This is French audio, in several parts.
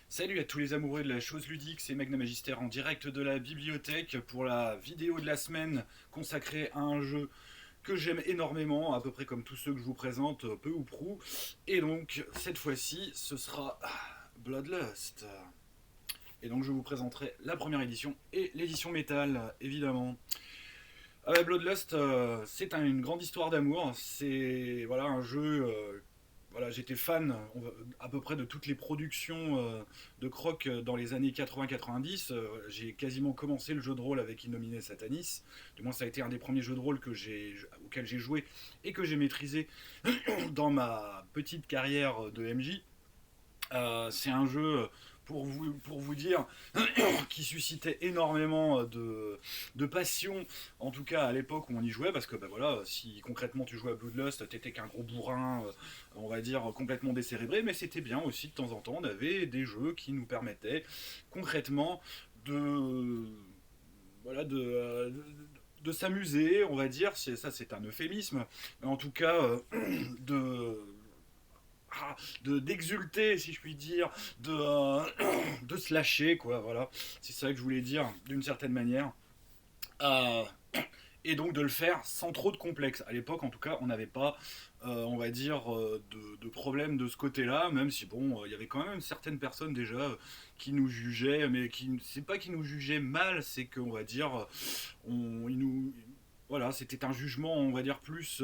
Salut à tous les amoureux de la chose ludique, c'est Magnum Magister en direct de la bibliothèque pour la vidéo de la semaine consacrée à un jeu que j'aime énormément, à peu près comme tous ceux que je vous présente, peu ou prou. Et donc, cette fois-ci, ce sera Bloodlust. Et donc, je vous présenterai la première édition et l'édition métal, évidemment. Bloodlust, c'est une grande histoire d'amour. C'est voilà, un jeu voilà, j'étais fan à peu près de toutes les productions de Croc dans les années 80-90. J'ai quasiment commencé le jeu de rôle avec Innominé Satanis. Du moins, ça a été un des premiers jeux de rôle auxquels j'ai joué et que j'ai maîtrisé dans ma petite carrière de MJ. C'est un jeu, pour vous dire, qui suscitait énormément de passion, en tout cas à l'époque où on y jouait, parce que bah voilà, si concrètement tu jouais à Bloodlust, t'étais qu'un gros bourrin, on va dire complètement décérébré, mais c'était bien aussi de temps en temps, on avait des jeux qui nous permettaient concrètement de voilà de s'amuser, on va dire, ça c'est un euphémisme, mais en tout cas de d'exulter, si je puis dire, de se lâcher, quoi, voilà. C'est ça que je voulais dire, d'une certaine manière. Euh, et donc de le faire sans trop de complexe. À l'époque, en tout cas, on n'avait pas, on va dire, de problème de ce côté-là, même si, bon, il y avait quand même certaines personnes déjà qui nous jugeaient, mais c'est pas qui nous jugeaient mal, c'est qu'on va dire, ils nous, voilà, c'était un jugement, on va dire, plus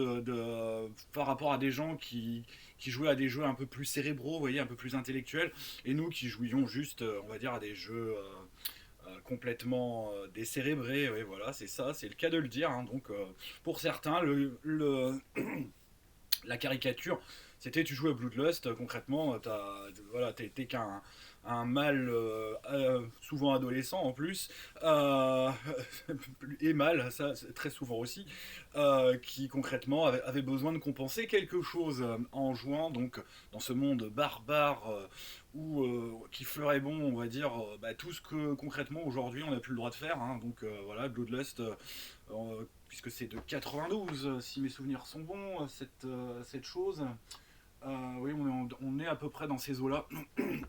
par rapport à des gens qui jouaient à des jeux un peu plus cérébraux, vous voyez, un peu plus intellectuels, et nous qui jouions juste, on va dire, à des jeux complètement décérébrés, ouais, voilà, c'est ça, c'est le cas de le dire. Hein. Donc, pour certains, la caricature, c'était tu joues à Bloodlust, concrètement, voilà, t'es qu'un un mâle, souvent adolescent en plus, euh, et mâle, ça très souvent aussi, qui concrètement avait besoin de compenser quelque chose en jouant donc dans ce monde barbare où qui ferait bon, on va dire, bah, tout ce que concrètement aujourd'hui on n'a plus le droit de faire. Hein. Donc voilà, Bloodlust, puisque c'est de 92, si mes souvenirs sont bons, cette chose. Oui, on est à peu près dans ces eaux-là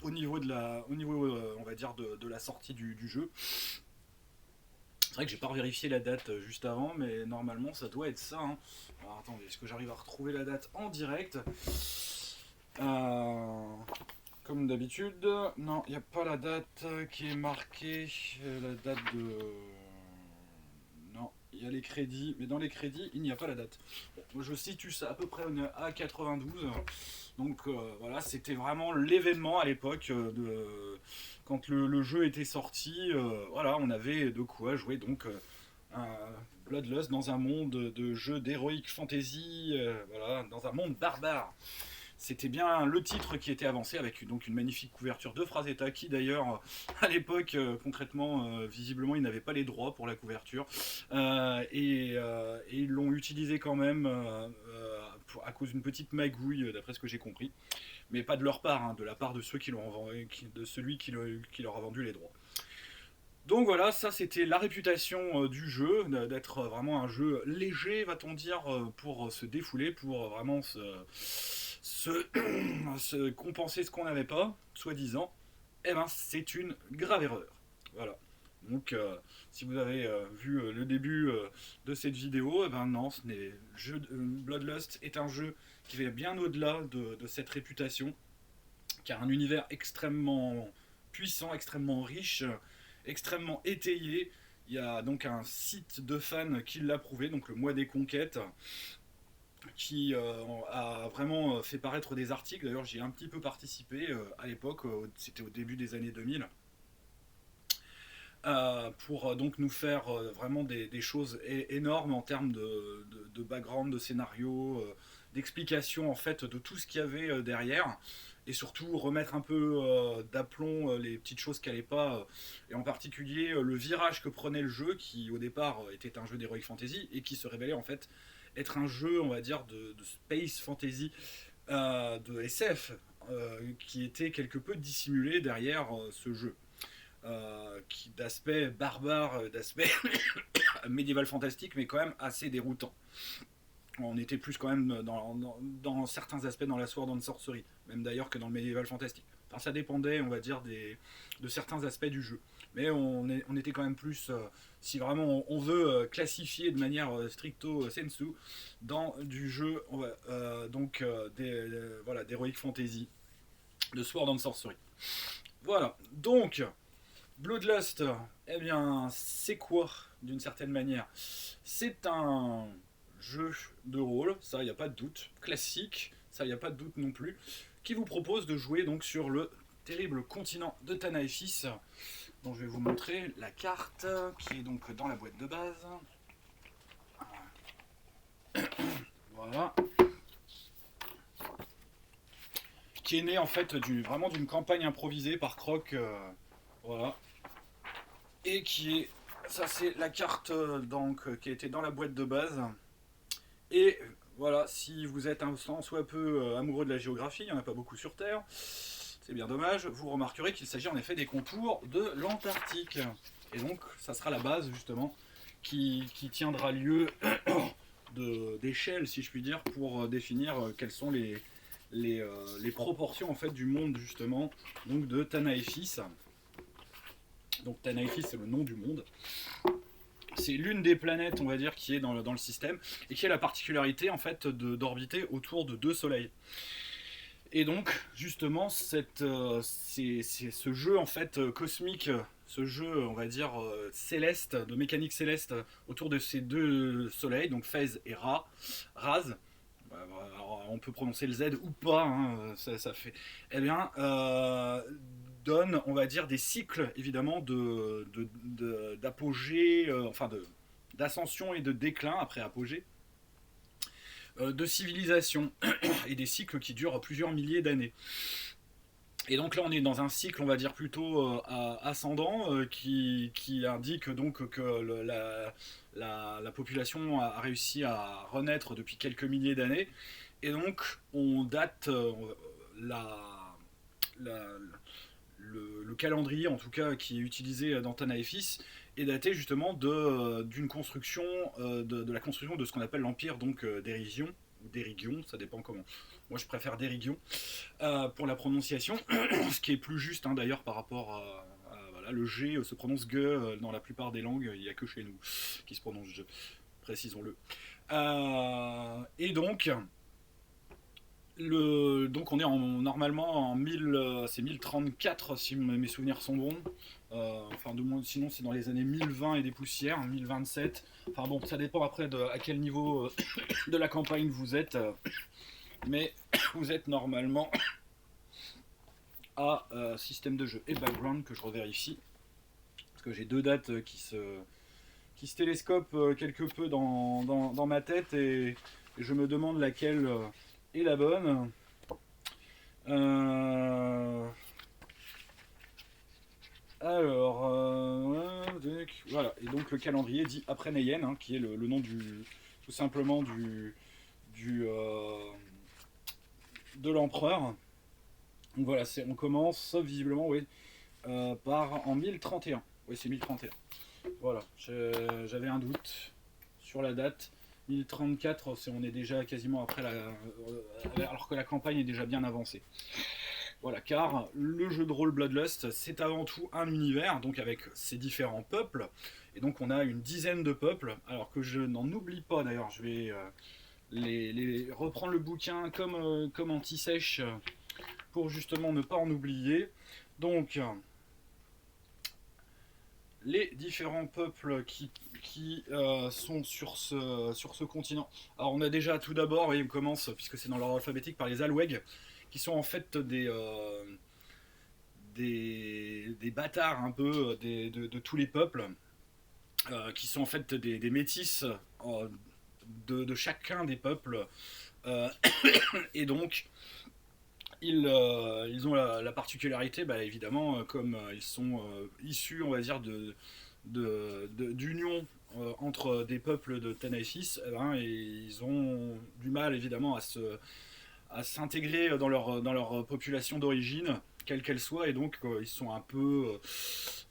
au niveau, on va dire, de la sortie du jeu. C'est vrai que j'ai pas vérifié la date juste avant, mais normalement ça doit être ça. Hein. Alors attendez, est-ce que j'arrive à retrouver la date en direct euh, Comme d'habitude, non, il n'y a pas la date qui est marquée. La date de. Non, il y a les crédits, mais dans les crédits, il n'y a pas la date. Bon, je situe ça à peu près à 92. Donc voilà, c'était vraiment l'événement à l'époque quand le jeu était sorti. Voilà, on avait de quoi jouer donc un Bloodlust dans un monde de jeux d'heroic fantasy, voilà, dans un monde barbare. C'était bien le titre qui était avancé avec donc une magnifique couverture de Frazetta qui d'ailleurs à l'époque concrètement visiblement ils n'avaient pas les droits pour la couverture et ils l'ont utilisé quand même à cause d'une petite magouille d'après ce que j'ai compris, mais pas de leur part, hein, de la part de ceux qui l'ont de celui qui leur a vendu les droits. Donc voilà, ça c'était la réputation du jeu, d'être vraiment un jeu léger, va-t-on dire, pour se défouler, pour vraiment se, se compenser ce qu'on n'avait pas, soi-disant. Eh ben c'est une grave erreur. Voilà. Donc si vous avez vu le début de cette vidéo, eh ben non, Bloodlust est un jeu qui va bien au-delà de cette réputation, qui a un univers extrêmement puissant, extrêmement riche, extrêmement étayé. Il y a donc un site de fans qui l'a prouvé, donc le Mois des Conquêtes, qui a vraiment fait paraître des articles. D'ailleurs, j'y ai un petit peu participé à l'époque, c'était au début des années 2000, pour donc nous faire vraiment des choses énormes en termes de background, de scénario, d'explication en fait de tout ce qu'il y avait derrière, et surtout remettre un peu d'aplomb les petites choses qui n'allaient pas, et en particulier le virage que prenait le jeu, qui au départ était un jeu d'heroic fantasy et qui se révélait en fait être un jeu, on va dire, de space fantasy, de SF, qui était quelque peu dissimulé derrière ce jeu. D'aspect barbare, d'aspect médiéval fantastique, mais quand même assez déroutant. On était plus quand même dans certains aspects dans la Sword and Sorcery, même d'ailleurs que dans le médiéval fantastique. Enfin, ça dépendait, on va dire, de certains aspects du jeu. Mais on était quand même plus, si vraiment on veut classifier de manière stricto sensu, dans du jeu voilà, d'Heroic Fantasy, de Sword and Sorcery. Voilà, donc Bloodlust, eh bien, c'est quoi d'une certaine manière? C'est un jeu de rôle, ça, il n'y a pas de doute, classique, ça, il n'y a pas de doute non plus, qui vous propose de jouer donc sur le terrible continent de Tanaefis, dont je vais vous montrer la carte, qui est donc dans la boîte de base. Voilà. Qui est née en fait vraiment d'une campagne improvisée par Croc, voilà. Et qui est, ça c'est la carte donc qui était dans la boîte de base. Et voilà, si vous êtes un tant soit peu amoureux de la géographie, il n'y en a pas beaucoup sur Terre, c'est bien dommage, vous remarquerez qu'il s'agit en effet des contours de l'Antarctique. Et donc ça sera la base justement qui tiendra lieu d'échelle, si je puis dire, pour définir quelles sont les proportions en fait du monde justement donc de Tanaefis. Donc Tanaefis c'est le nom du monde. C'est l'une des planètes, on va dire, qui est dans le système et qui a la particularité en fait d'orbiter autour de 2 soleils. Et donc justement c'est ce jeu en fait cosmique, ce jeu on va dire céleste, de mécanique céleste autour de ces 2 soleils, donc Phase et Raz. Alors, on peut prononcer le Z ou pas, hein, ça fait. Eh bien, donne, on va dire, des cycles évidemment d'apogée, enfin d'ascension et de déclin après apogée, de civilisation et des cycles qui durent plusieurs milliers d'années. Et donc là, on est dans un cycle, on va dire plutôt ascendant, qui indique donc que la population a réussi à renaître depuis quelques milliers d'années. Et donc, on date le calendrier, en tout cas, qui est utilisé dans Tanaefis, est daté justement d'une construction, de la construction de ce qu'on appelle l'Empire d'Érigion, ou d'Érigion, ça dépend comment. Moi, je préfère d'Érigion pour la prononciation, ce qui est plus juste hein, d'ailleurs par rapport voilà, le G se prononce G dans la plupart des langues, il n'y a que chez nous qui se prononce G, précisons-le. Et donc, donc on est normalement en 1034 si mes souvenirs sont bons. Enfin sinon c'est dans les années 1020 et des poussières, 1027. Enfin bon, ça dépend après à quel niveau de la campagne vous êtes. Mais vous êtes normalement à système de jeu et background que je revérifie. Parce que j'ai 2 dates qui se télescopent quelque peu dans ma tête et je me demande laquelle est la bonne. Alors, voilà. Et donc le calendrier dit après Neyen, hein, qui est le nom tout simplement de l'empereur. Donc voilà, on commence visiblement, oui, par en 1031. Oui, c'est 1031. Voilà, j'avais un doute sur la date. 1034, on est déjà quasiment après alors que la campagne est déjà bien avancée. Voilà, car le jeu de rôle Bloodlust, c'est avant tout un univers, donc avec ses différents peuples. Et donc on a une dizaine de peuples, alors que je n'en oublie pas d'ailleurs, je vais reprendre le bouquin comme anti-sèche pour justement ne pas en oublier. Donc, les différents peuples qui sont sur ce continent. Alors on a déjà tout d'abord, on commence, puisque c'est dans l'ordre alphabétique, par les Alweg, qui sont en fait des bâtards un peu de tous les peuples, qui sont en fait des métis de chacun des peuples. Et donc, ils ont la particularité, bah, évidemment, comme ils sont issus, on va dire, d'union entre des peuples de Tanaefis, et ils ont du mal, évidemment, à s'intégrer dans leur population d'origine, quelle qu'elle soit, et donc ils sont un peu,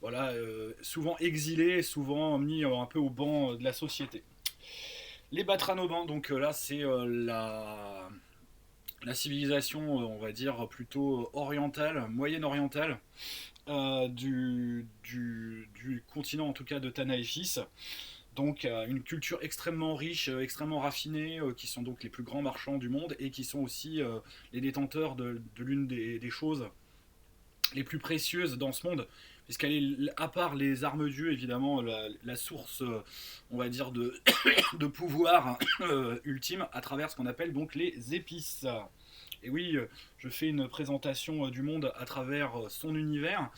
voilà, souvent exilés, souvent mis un peu au banc de la société. Les Batranobans, donc là, c'est la civilisation, on va dire plutôt orientale, moyenne orientale, du continent en tout cas de Tanaïfis. Donc une culture extrêmement riche, extrêmement raffinée, qui sont donc les plus grands marchands du monde et qui sont aussi les détenteurs de l'une des choses les plus précieuses dans ce monde, puisqu'elle est, à part les armes dieux, évidemment, la source, on va dire, de pouvoir ultime à travers ce qu'on appelle donc les épices. Et oui, je fais une présentation du monde à travers son univers.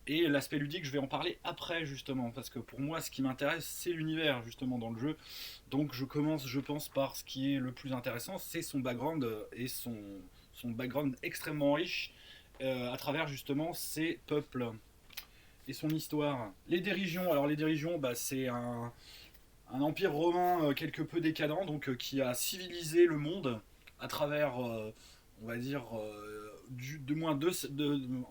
Et l'aspect ludique, je vais en parler après, justement, parce que pour moi, ce qui m'intéresse, c'est l'univers, justement, dans le jeu. Donc je commence, je pense, par ce qui est le plus intéressant, c'est son background et son background extrêmement riche à travers, justement, ses peuples et son histoire. Les dirigeants, alors les dirigeants, bah, c'est un empire romain quelque peu décadent, donc qui a civilisé le monde à travers, on va dire, de moins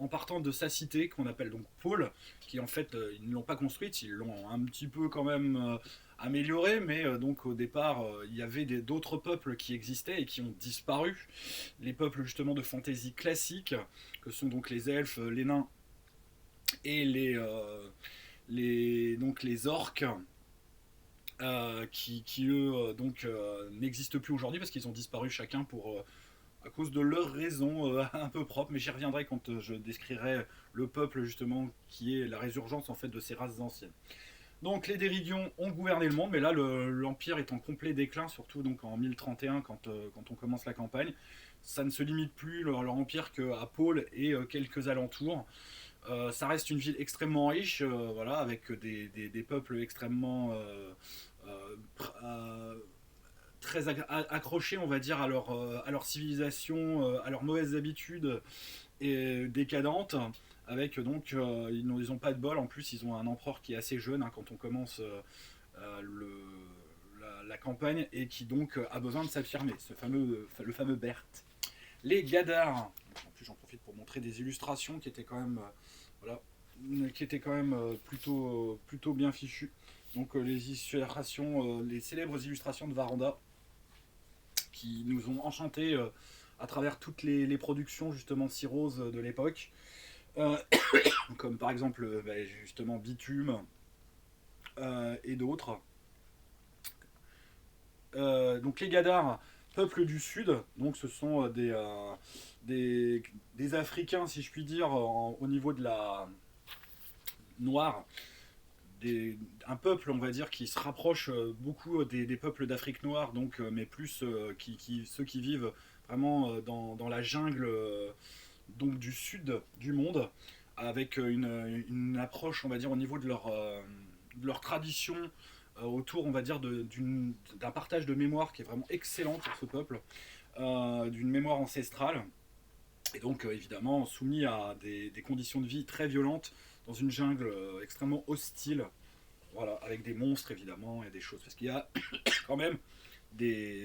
en partant de sa cité qu'on appelle donc Paul, qui en fait ils ne l'ont pas construite, ils l'ont un petit peu quand même améliorée, mais donc au départ il y avait d'autres peuples qui existaient et qui ont disparu, les peuples justement de fantaisie classique, que sont donc les elfes, les nains et donc les orques, qui eux donc n'existent plus aujourd'hui parce qu'ils ont disparu chacun pour à cause de leurs raisons un peu propres, mais j'y reviendrai quand je décrirai le peuple justement qui est la résurgence en fait de ces races anciennes. Donc les Déridions ont gouverné le monde, mais là l'empire est en complet déclin, surtout donc en 1031 quand on commence la campagne. Ça ne se limite plus leur empire qu'à Pôle et quelques alentours. Ça reste une ville extrêmement riche, voilà, avec des peuples extrêmement euh, très accrochés, on va dire, à leur civilisation, à leurs mauvaises habitudes et décadentes. Avec donc, ils ont pas de bol. En plus, ils ont un empereur qui est assez jeune hein, quand on commence la campagne et qui donc a besoin de s'affirmer. Le fameux Berthe. Les Gadars. En plus, j'en profite pour montrer des illustrations qui étaient quand même voilà, qui était quand même plutôt bien fichu. Donc les illustrations, les célèbres illustrations de Varanda, qui nous ont enchantés à travers toutes les productions justement Cirrhose de l'époque, euh, comme par exemple justement Bitume et d'autres. Donc les Gadars, peuple du Sud, donc ce sont des Africains, si je puis dire, au niveau de la noire, un peuple, on va dire, qui se rapproche beaucoup des peuples d'Afrique noire, donc, mais plus ceux qui vivent vraiment dans la jungle donc du sud du monde, avec une approche, on va dire, au niveau de leur tradition, autour, on va dire, d'un partage de mémoire qui est vraiment excellent pour ce peuple, d'une mémoire ancestrale, et donc évidemment soumis à des conditions de vie très violentes dans une jungle extrêmement hostile, voilà, avec des monstres évidemment et des choses. Parce qu'il y a quand même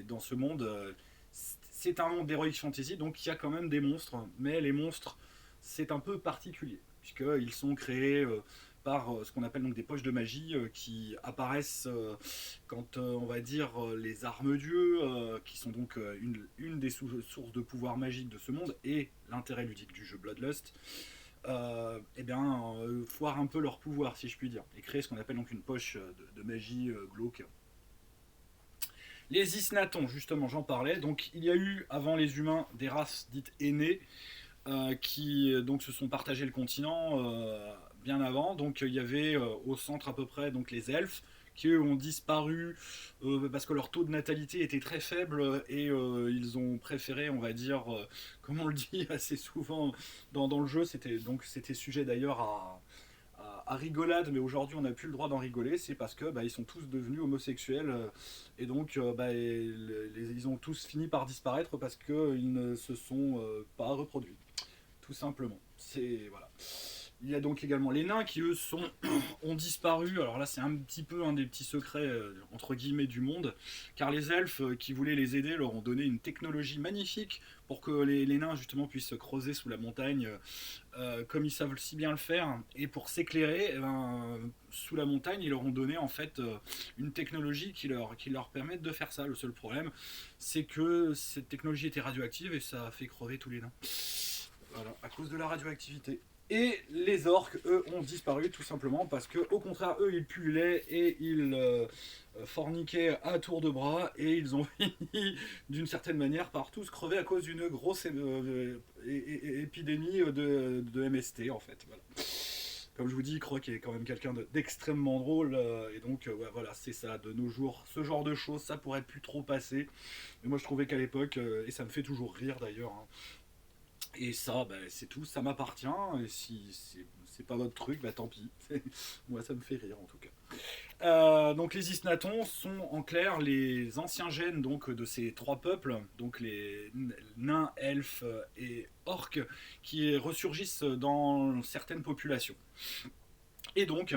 dans ce monde, c'est un monde d'heroic fantasy, donc il y a quand même des monstres, mais les monstres c'est un peu particulier, puisqu'ils sont créés par ce qu'on appelle donc des poches de magie qui apparaissent quand on va dire les armes dieux, qui sont donc une des sources de pouvoir magique de ce monde et l'intérêt ludique du jeu Bloodlust, eh bien, foirent un peu leur pouvoir, si je puis dire, et créer ce qu'on appelle donc une poche de magie glauque. Les Isnatons, justement, j'en parlais. Donc, il y a eu, avant les humains, des races dites aînées qui donc se sont partagés le continent bien avant. Donc, il y avait au centre à peu près donc les elfes qui eux ont disparu parce que leur taux de natalité était très faible et ils ont préféré, on va dire, comme on le dit assez souvent dans le jeu, c'était sujet d'ailleurs à rigolade, mais aujourd'hui on n'a plus le droit d'en rigoler, c'est parce que ils sont tous devenus homosexuels et donc ils ont tous fini par disparaître parce qu'ils ne se sont pas reproduits, tout simplement. C'est voilà. Il y a donc également les nains qui eux ont disparu. Alors là c'est un petit peu un des petits secrets entre guillemets du monde, car les elfes qui voulaient les aider leur ont donné une technologie magnifique pour que les nains justement puissent creuser sous la montagne comme ils savent si bien le faire. Et pour s'éclairer, sous la montagne ils leur ont donné en fait une technologie qui leur permet de faire ça. Le seul problème c'est que cette technologie était radioactive et ça a fait crever tous les nains. Voilà, à cause de la radioactivité. Et les orques, eux, ont disparu tout simplement parce que, au contraire, eux, ils pullaient et ils forniquaient à tour de bras et ils ont fini d'une certaine manière par tous crever à cause d'une grosse épidémie de MST en fait. Voilà. Comme je vous dis, Croc est quand même quelqu'un d'extrêmement drôle et donc ouais, voilà, c'est ça. De nos jours, ce genre de choses, ça pourrait plus trop passer. Mais moi, je trouvais qu'à l'époque, et ça me fait toujours rire d'ailleurs. Hein, et ça, bah, c'est tout, ça m'appartient. Et si c'est pas votre truc, bah tant pis. Moi, ça me fait rire en tout cas. Donc les Isnatons sont en clair les anciens gènes donc, de ces trois peuples, donc les nains, elfes et orques, qui ressurgissent dans certaines populations. Et donc,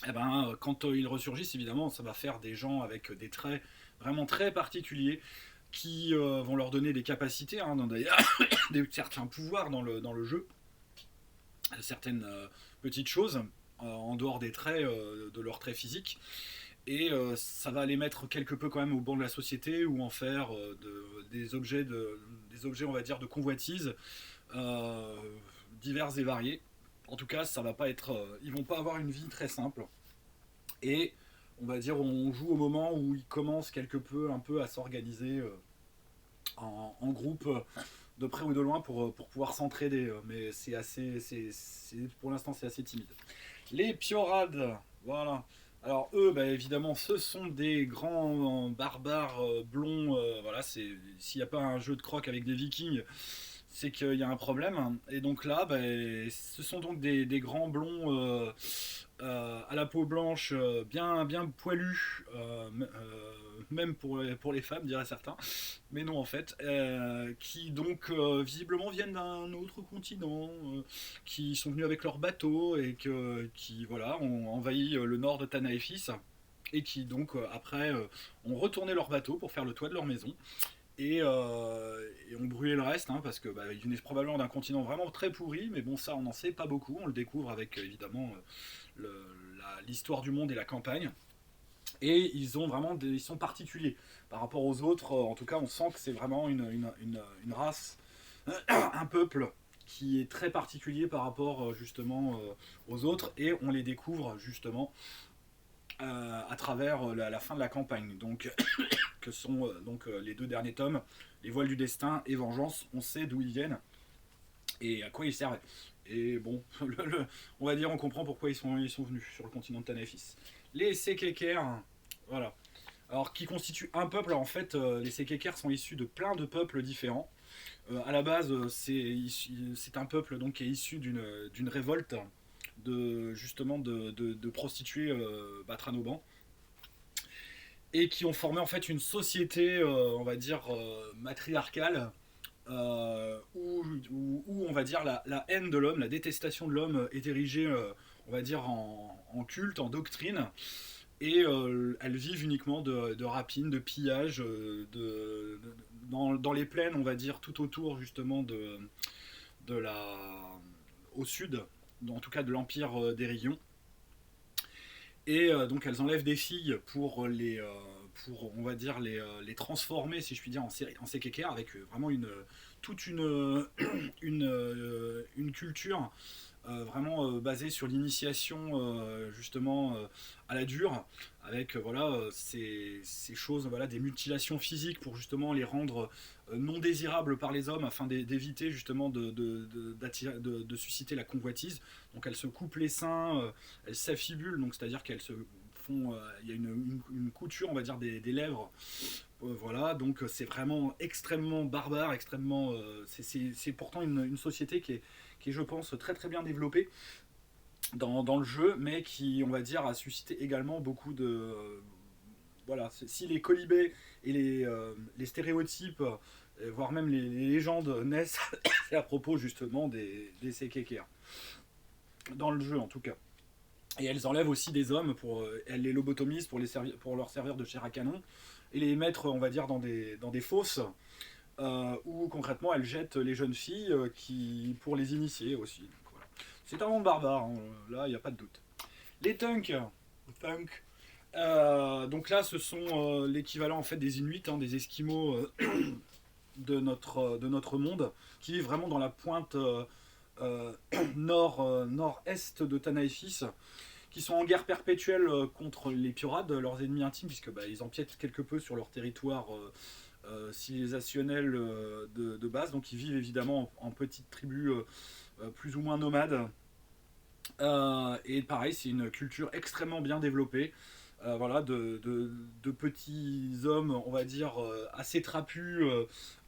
eh ben, quand ils ressurgissent, évidemment, ça va faire des gens avec des traits vraiment très particuliers qui vont leur donner des capacités, hein, d'ailleurs, certains pouvoirs dans le jeu, certaines petites choses en dehors des traits, de leurs traits physiques. Et ça va les mettre quelque peu quand même au banc de la société ou en faire des objets, on va dire, de convoitise euh, divers et variés. En tout cas, ça va pas être, ils vont pas avoir une vie très simple. Et on va dire, on joue au moment où ils commencent quelque peu, un peu à s'organiser en groupe de près ou de loin pour pouvoir s'entraider. Mais c'est assez, pour l'instant, c'est assez timide. Les Piorades, voilà. Alors eux, bah, évidemment, ce sont des grands barbares blonds. Voilà, s'il n'y a pas un jeu de croc avec des Vikings, c'est qu'il y a un problème. Et donc là, bah, ce sont donc des grands blonds à la peau blanche, bien poilus, même pour les femmes, diraient certains. Mais non, en fait, qui donc visiblement viennent d'un autre continent, qui sont venus avec leur bateau et qui voilà, ont envahi le nord de Tanaefis et qui donc après ont retourné leur bateau pour faire le toit de leur maison et ont brûlé le reste hein, parce que bah, ils venaient probablement d'un continent vraiment très pourri, mais bon ça on n'en sait pas beaucoup, on le découvre avec évidemment l'histoire du monde et la campagne. Et ils sont particuliers par rapport aux autres. En tout cas, on sent que c'est vraiment une race, un peuple qui est très particulier par rapport justement aux autres. Et on les découvre justement à travers la fin de la campagne. Donc, que sont les deux derniers tomes, Les Voiles du Destin et Vengeance. On sait d'où ils viennent et à quoi ils servent. Et bon, on va dire, on comprend pourquoi ils sont venus sur le continent de Tanefis. Les Sekekers, voilà. Alors, qui constituent un peuple, alors, en fait, les Sekekers sont issus de plein de peuples différents. À la base, c'est un peuple donc, qui est issu d'une révolte justement de prostituées Batranoban et qui ont formé en fait une société, on va dire, matriarcale où, on va dire la haine de l'homme, la détestation de l'homme est érigée, on va dire, en culte, en doctrine. Et elles vivent uniquement de rapines, de pillages, dans les plaines, on va dire, tout autour justement de la, au sud, en tout cas de l'empire d'Erion. Et donc elles enlèvent des filles pour on va dire les transformer, si je puis dire, en Sekekers, avec vraiment toute une culture vraiment basée sur l'initiation justement à la dure, avec voilà ces choses, voilà, des mutilations physiques pour justement les rendre non désirables par les hommes afin d'éviter justement de susciter la convoitise. Donc elles se coupent les seins, elles s'affibulent, donc c'est-à-dire qu'elles se font, il y a une couture, on va dire, des lèvres. Voilà, donc c'est vraiment extrêmement barbare, extrêmement. C'est pourtant une société qui est, je pense, très très bien développée dans le jeu, mais qui, on va dire, a suscité également beaucoup de. Voilà, si les colibés et les stéréotypes, voire même les légendes naissent, c'est à propos justement des Sekekers. dans le jeu en tout cas. Et elles enlèvent aussi des hommes, elles les lobotomisent pour leur servir de chair à canon, et les mettre, on va dire, dans des fosses, où concrètement elles jettent les jeunes filles pour les initier aussi. Donc, voilà. C'est un monde barbare, hein, là il n'y a pas de doute. Les Thunk, donc là ce sont l'équivalent en fait des Inuits, hein, des Esquimaux de notre monde, qui vivent vraiment dans la pointe nord-est de Tanaefis, qui sont en guerre perpétuelle contre les Piorads, leurs ennemis intimes, puisque ils empiètent quelque peu sur leur territoire civilisationnel de base. Donc ils vivent évidemment en petites tribus plus ou moins nomades. Et pareil, c'est une culture extrêmement bien développée. Voilà, de petits hommes, on va dire, assez trapus,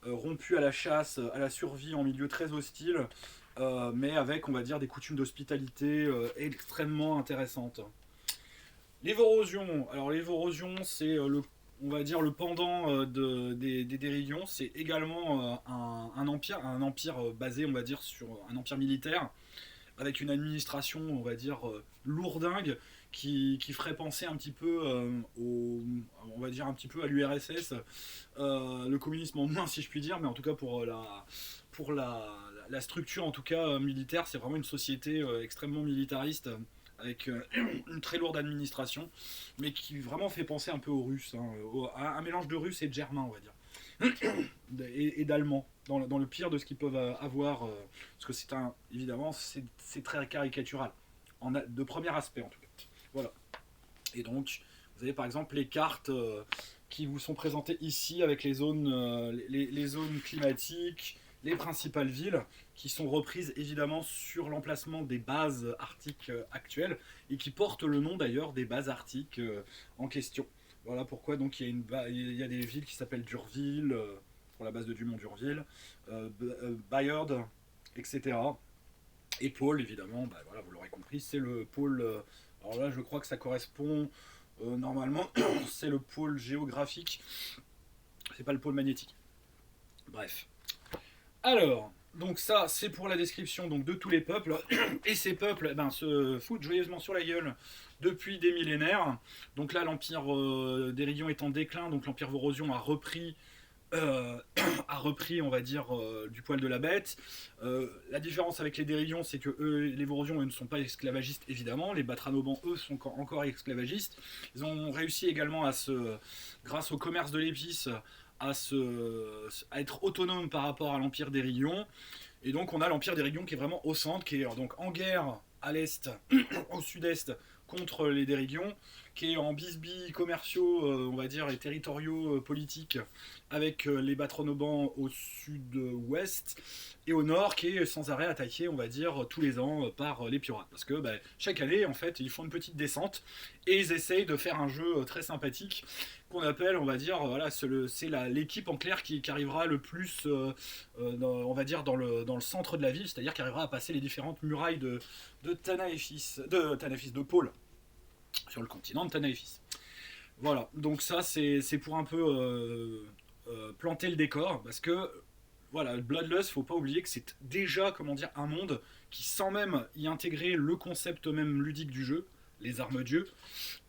rompus à la chasse, à la survie en milieu très hostile, mais avec, on va dire, des coutumes d'hospitalité extrêmement intéressantes. Les Vorosions, alors les Vorosions, c'est on va dire le pendant des Déridions, c'est également un empire basé, on va dire, sur un empire militaire, avec une administration, on va dire, lourdingue, qui ferait penser un petit peu on va dire un petit peu à l'URSS, le communisme en moins si je puis dire, mais en tout cas pour la structure en tout cas militaire, c'est vraiment une société extrêmement militariste, avec une très lourde administration, mais qui vraiment fait penser un peu aux Russes, hein, à un mélange de Russes et de Germains, on va dire, et d'Allemands, dans le pire de ce qu'ils peuvent avoir, parce que évidemment, c'est très caricatural, de premier aspect en tout cas. Voilà. Et donc, vous avez par exemple les cartes qui vous sont présentées ici avec les zones, les zones climatiques, les principales villes, qui sont reprises évidemment sur l'emplacement des bases arctiques actuelles, et qui portent le nom d'ailleurs des bases arctiques en question. Voilà pourquoi donc il y a des villes qui s'appellent Durville, pour la base de Dumont-Durville, Bayard, etc. Et pôle, évidemment, voilà, vous l'aurez compris, c'est le pôle. Alors là, je crois que ça correspond normalement, c'est le pôle géographique, c'est pas le pôle magnétique. Bref. Alors, donc ça, c'est pour la description donc, de tous les peuples. Et ces peuples se foutent joyeusement sur la gueule depuis des millénaires. Donc là, l'empire d'Éridion est en déclin, donc l'empire Vorosion a repris, on va dire, du poil de la bête. La différence avec les Déridions, c'est que les Vorosiens, eux, ne sont pas esclavagistes, évidemment. Les Batranobans, eux, sont encore esclavagistes. Ils ont réussi également grâce au commerce de l'épice, à être autonomes par rapport à l'empire d'Éridion. Et donc, on a l'empire d'Éridion qui est vraiment au centre, qui est donc en guerre à l'est, au sud-est, contre les Déridions, qui est en bisbis commerciaux, on va dire, et territoriaux politiques, avec les Batronobans au sud-ouest, et au nord, qui est sans arrêt attaqué, on va dire, tous les ans par les pirates. Parce que chaque année, en fait, ils font une petite descente, et ils essayent de faire un jeu très sympathique, qu'on appelle, on va dire, voilà, c'est l'équipe en clair qui arrivera le plus, on va dire, dans le centre de la ville, c'est-à-dire qui arrivera à passer les différentes murailles de Tanaefis, de Pôle, sur le continent de Tanaefis. Voilà, donc ça c'est pour un peu planter le décor, parce que voilà, Bloodlust, faut pas oublier que c'est déjà, comment dire, un monde qui, sans même y intégrer le concept même ludique du jeu, les armes-dieux,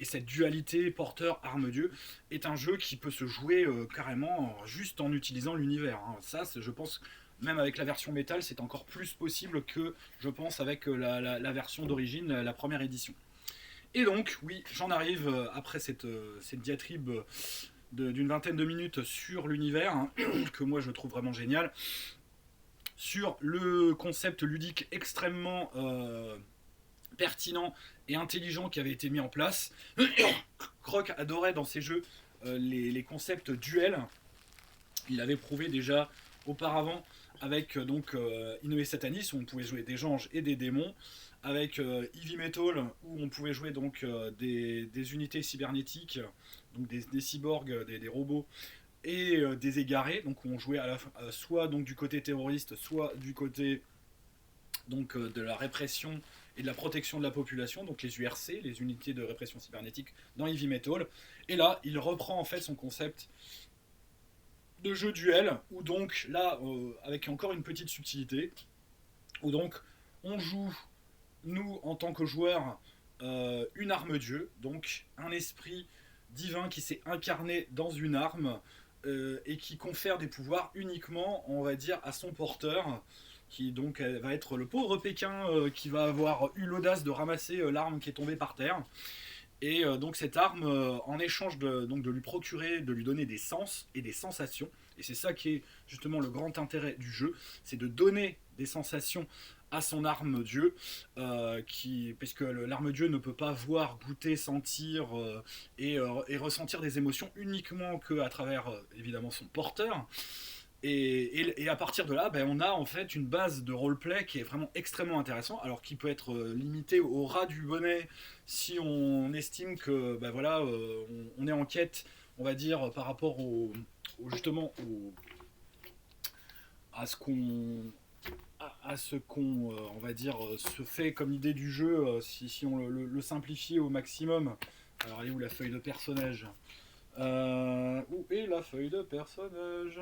et cette dualité porteur-arme-dieu, est un jeu qui peut se jouer carrément juste en utilisant l'univers. Hein. Ça, je pense, même avec la version métal, c'est encore plus possible que, je pense, avec la version d'origine, la première édition. Et donc, oui, j'en arrive après cette diatribe d'une vingtaine de minutes sur l'univers, hein, que moi je trouve vraiment génial, sur le concept ludique extrêmement pertinent et intelligent qui avait été mis en place. Croc adorait dans ses jeux les concepts duels. Il avait prouvé déjà auparavant avec Inoue Satanis, où on pouvait jouer des anges et des démons, avec Heavy Metal, où on pouvait jouer donc des unités cybernétiques, donc des cyborgs, des robots, et des égarés, donc où on jouait soit donc du côté terroriste, soit du côté donc de la répression et de la protection de la population, donc les URC, les unités de répression cybernétique dans Heavy Metal. Et là, il reprend en fait son concept de jeu duel, où donc là, avec encore une petite subtilité, où donc on joue nous, en tant que joueurs, une arme-dieu, donc un esprit divin qui s'est incarné dans une arme et qui confère des pouvoirs uniquement, on va dire, à son porteur, qui donc va être le pauvre Pékin qui va avoir eu l'audace de ramasser l'arme qui est tombée par terre. Et donc cette arme, en échange donc de lui procurer, de lui donner des sens et des sensations, et c'est ça qui est justement le grand intérêt du jeu, c'est de donner des sensations à son arme dieu, puisque l'arme dieu ne peut pas voir, goûter, sentir et ressentir des émotions uniquement qu'à travers évidemment son porteur. Et à partir de là, ben, on a en fait une base de roleplay qui est vraiment extrêmement intéressant, alors qui peut être limité au ras du bonnet si on estime que ben voilà, on est en quête, on va dire, par rapport justement à ce qu'on à ce qu'on on va dire se fait comme idée du jeu, si on le simplifie au maximum. Alors elle est où la feuille de personnage? Où est la feuille de personnage?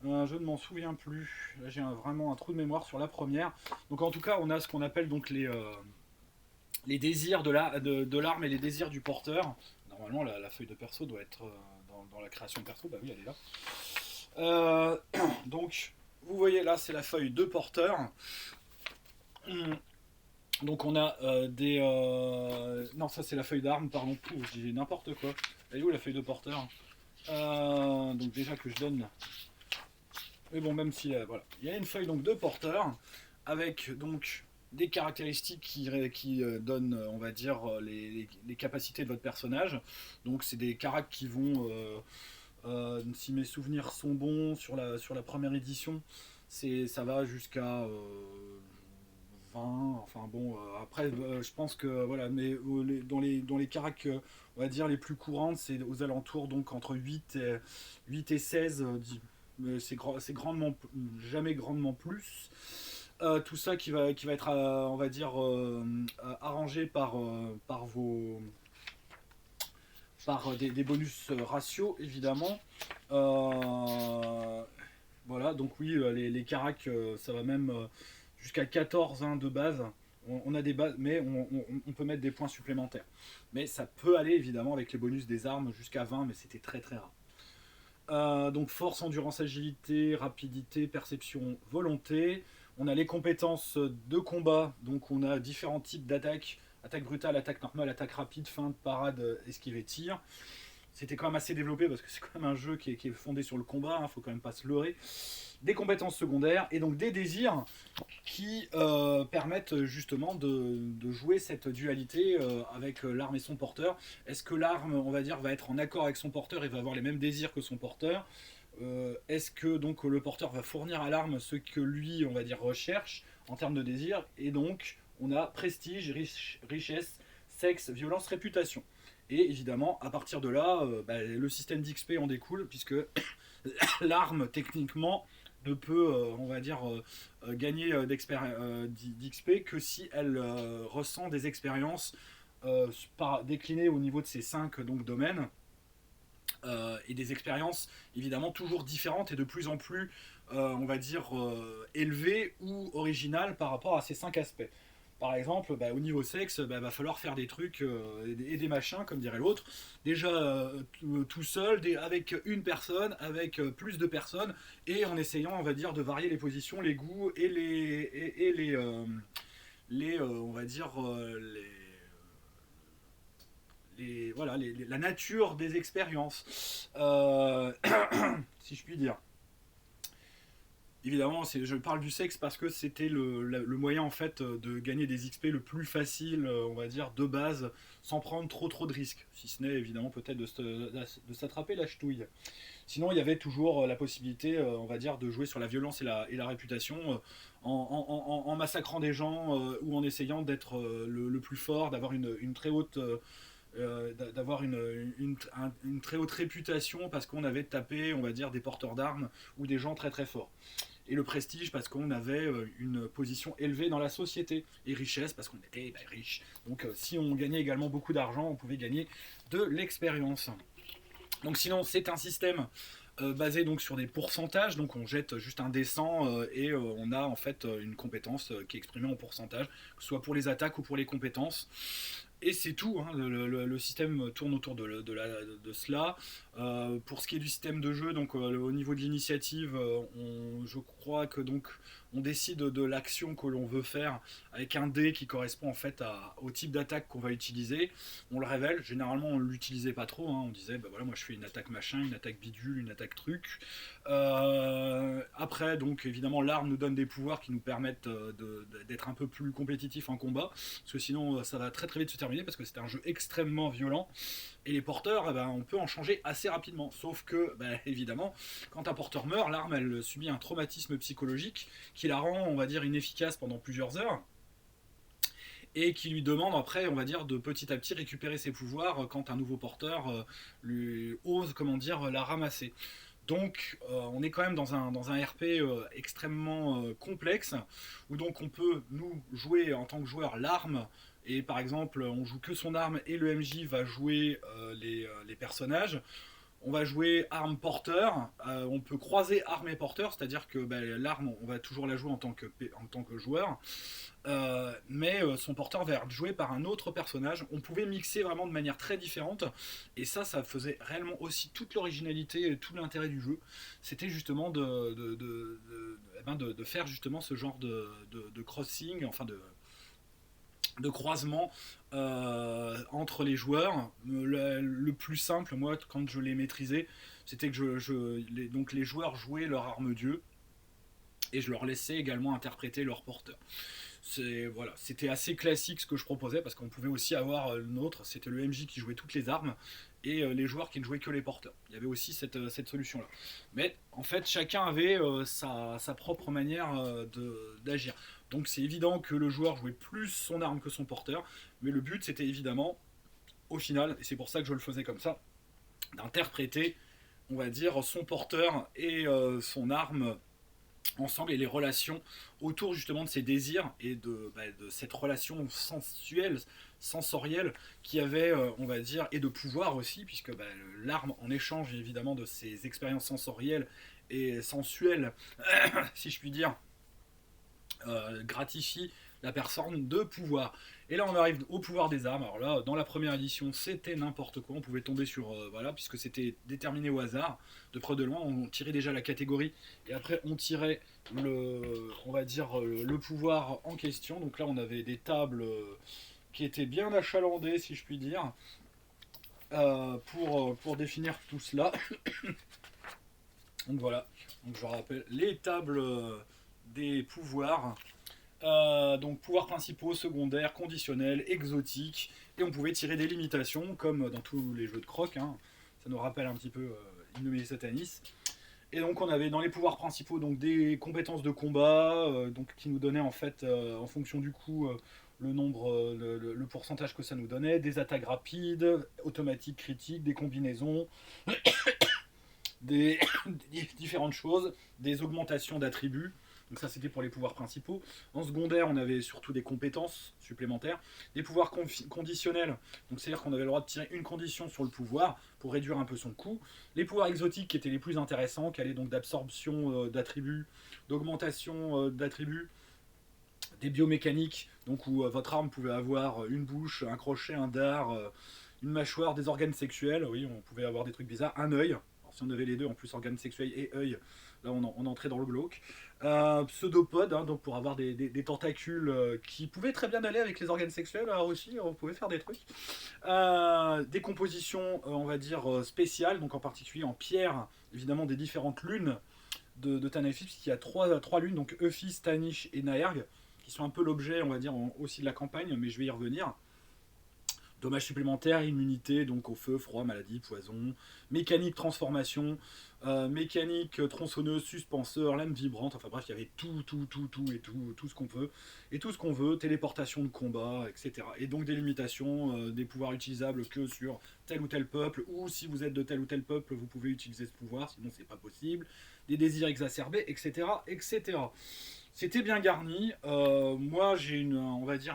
Je ne m'en souviens plus. Là, j'ai vraiment un trou de mémoire sur la première. Donc en tout cas, on a ce qu'on appelle donc les désirs de l'arme et les désirs du porteur. Normalement, la feuille de perso doit être dans la création de perso. Bah oui, elle est là. Donc, vous voyez là, c'est la feuille de porteur. Donc on a des... Non, ça c'est la feuille d'arme, pardon. Je dis n'importe quoi. Elle est où la feuille de porteur? Donc déjà que je donne... Mais bon, même si... voilà. Il y a une feuille donc de porteur, avec donc des caractéristiques qui donnent, on va dire, les capacités de votre personnage. Donc c'est des caractères qui vont... si mes souvenirs sont bons, sur la première édition, ça va jusqu'à 20, enfin bon, après je pense que voilà, mais dans les caracs, on va dire les plus courantes, c'est aux alentours, donc entre 8 et 16, c'est grandement, jamais grandement plus. Tout ça qui va être, on va dire, arrangé par des bonus ratios, évidemment. Voilà, donc oui, les caracs, ça va même jusqu'à 14 hein, de base. On a des bases, mais on peut mettre des points supplémentaires. Mais ça peut aller évidemment avec les bonus des armes jusqu'à 20, mais c'était très très rare. Donc force, endurance, agilité, rapidité, perception, volonté. On a les compétences de combat, donc on a différents types d'attaques. Attaque brutale, attaque normale, attaque rapide, feinte, parade, esquive et tir. C'était quand même assez développé parce que c'est quand même un jeu qui est fondé sur le combat, faut quand même pas se leurrer. Des compétences secondaires et donc des désirs qui permettent justement de jouer cette dualité avec l'arme et son porteur. Est-ce que l'arme, on va dire, va être en accord avec son porteur et va avoir les mêmes désirs que son porteur? Est-ce que donc le porteur va fournir à l'arme ce que lui, on va dire, recherche en termes de désir? Et donc on a prestige, richesse, sexe, violence, réputation. Et évidemment, à partir de là, le système d'XP en découle, puisque l'arme, techniquement, ne peut, on va dire, gagner d'XP que si elle ressent des expériences déclinées au niveau de ces 5 donc, domaines. Et des expériences évidemment toujours différentes et de plus en plus, on va dire, élevées ou originales par rapport à ces 5 aspects. Par exemple, au niveau sexe, va falloir faire des trucs et des machins, comme dirait l'autre. Déjà tout seul, avec une personne, avec plus de personnes, et en essayant, on va dire, de varier les positions, les goûts et on va dire, voilà, la nature des expériences, si je puis dire. Évidemment, je parle du sexe parce que c'était le moyen en fait de gagner des XP le plus facile, on va dire, de base, sans prendre trop de risques. Si ce n'est évidemment peut-être de s'attraper la ch'touille. Sinon, il y avait toujours la possibilité, on va dire, de jouer sur la violence et la réputation en massacrant des gens ou en essayant d'être le plus fort, d'avoir une très haute d'avoir une très haute réputation parce qu'on avait tapé, on va dire, des porteurs d'armes ou des gens très très forts. Et le prestige parce qu'on avait une position élevée dans la société. Et richesse parce qu'on était riche. Donc si on gagnait également beaucoup d'argent, on pouvait gagner de l'expérience. Donc sinon, c'est un système basé donc sur des pourcentages, donc on jette juste un dé 100 et on a en fait une compétence qui est exprimée en pourcentage, que ce soit pour les attaques ou pour les compétences. Et c'est tout, hein, le système tourne autour de cela. Pour ce qui est du système de jeu, donc au niveau de l'initiative, je crois que donc on décide de l'action que l'on veut faire avec un dé qui correspond en fait au type d'attaque qu'on va utiliser. On le révèle, généralement on l'utilisait pas trop, hein. On disait bah voilà, moi je fais une attaque machin, une attaque bidule, une attaque truc. Après donc évidemment l'arme nous donne des pouvoirs qui nous permettent d'être un peu plus compétitifs en combat, parce que sinon ça va très très vite se terminer parce que c'est un jeu extrêmement violent. Et les porteurs, eh ben, on peut en changer assez rapidement. Sauf que, ben, évidemment, quand un porteur meurt, l'arme, elle subit un traumatisme psychologique qui la rend, on va dire, inefficace pendant plusieurs heures. Et qui lui demande après, on va dire, de petit à petit récupérer ses pouvoirs quand un nouveau porteur lui ose, comment dire, la ramasser. Donc on est quand même dans un RP extrêmement complexe, où donc on peut, nous, jouer en tant que joueur l'arme, et par exemple on joue que son arme et le MJ va jouer les personnages. On va jouer arme porteur, on peut croiser arme et porteur, c'est-à-dire que bah, l'arme on va toujours la jouer en tant que joueur, mais son porteur va être joué par un autre personnage. On pouvait mixer vraiment de manière très différente, et ça faisait réellement aussi toute l'originalité et tout l'intérêt du jeu. C'était justement de faire justement ce genre de crossing, enfin de croisement entre les joueurs. Le plus simple, moi, quand je l'ai maîtrisé, c'était que donc les joueurs jouaient leur arme dieu, et je leur laissais également interpréter leur porteur. Voilà, c'était assez classique ce que je proposais, parce qu'on pouvait aussi avoir une autre, c'était le MJ qui jouait toutes les armes et les joueurs qui ne jouaient que les porteurs. Il y avait aussi cette solution là. Mais en fait chacun avait sa propre manière d'agir. Donc c'est évident que le joueur jouait plus son arme que son porteur, mais le but c'était évidemment au final, et c'est pour ça que je le faisais comme ça, d'interpréter, on va dire, son porteur et son arme ensemble, et les relations autour justement de ces désirs et de cette relation sensuelle, sensorielle qui avait, on va dire, et de pouvoir aussi, puisque l'arme, en échange évidemment de ces expériences sensorielles et sensuelles, si je puis dire, gratifie la personne de pouvoir. Et là on arrive au pouvoir des armes. Alors là, dans la première édition, c'était n'importe quoi. On pouvait tomber sur voilà, puisque c'était déterminé au hasard, de près de loin. On tirait déjà la catégorie et après on tirait on va dire le pouvoir en question. Donc là on avait des tables qui étaient bien achalandées, si je puis dire, pour définir tout cela. Donc voilà, donc je rappelle les tables des pouvoirs. Donc pouvoirs principaux, secondaires, conditionnels, exotiques, et on pouvait tirer des limitations comme dans tous les jeux de croc, hein. Ça nous rappelle un petit peu Innomé Satanis. Et donc on avait dans les pouvoirs principaux donc des compétences de combat, donc qui nous donnaient en fait en fonction du coup le nombre, le pourcentage que ça nous donnait, des attaques rapides, automatiques, critiques, des combinaisons, des différentes choses, des augmentations d'attributs. Donc ça c'était pour les pouvoirs principaux. En secondaire, on avait surtout des compétences supplémentaires, des pouvoirs conditionnels. Donc c'est-à-dire qu'on avait le droit de tirer une condition sur le pouvoir pour réduire un peu son coût. Les pouvoirs exotiques qui étaient les plus intéressants, qui allaient donc d'absorption d'attributs, d'augmentation d'attributs, des biomécaniques, donc où votre arme pouvait avoir une bouche, un crochet, un dard, une mâchoire, des organes sexuels. Oui, on pouvait avoir des trucs bizarres, un œil. Alors, si on avait les deux, en plus organes sexuels et œil, là on entrait dans le glauque. Pseudopodes, hein, donc pour avoir des tentacules qui pouvaient très bien aller avec les organes sexuels, alors aussi on pouvait faire des trucs. Des compositions, on va dire, spéciales, donc en particulier en pierre, évidemment des différentes lunes de Tanafi, puisqu'il y a trois lunes, donc Euphis, Tanich et Naerg, qui sont un peu l'objet, on va dire, aussi de la campagne, mais je vais y revenir. Dommages supplémentaires, immunité, donc au feu, froid, maladie, poison, mécanique, transformation, mécanique, tronçonneuse, suspenseur, lame vibrante, enfin bref, il y avait tout ce qu'on veut, et tout ce qu'on veut, téléportation de combat, etc. Et donc des limitations, des pouvoirs utilisables que sur tel ou tel peuple, ou si vous êtes de tel ou tel peuple, vous pouvez utiliser ce pouvoir, sinon c'est pas possible, des désirs exacerbés, etc. etc. C'était bien garni. Moi, j'ai on va dire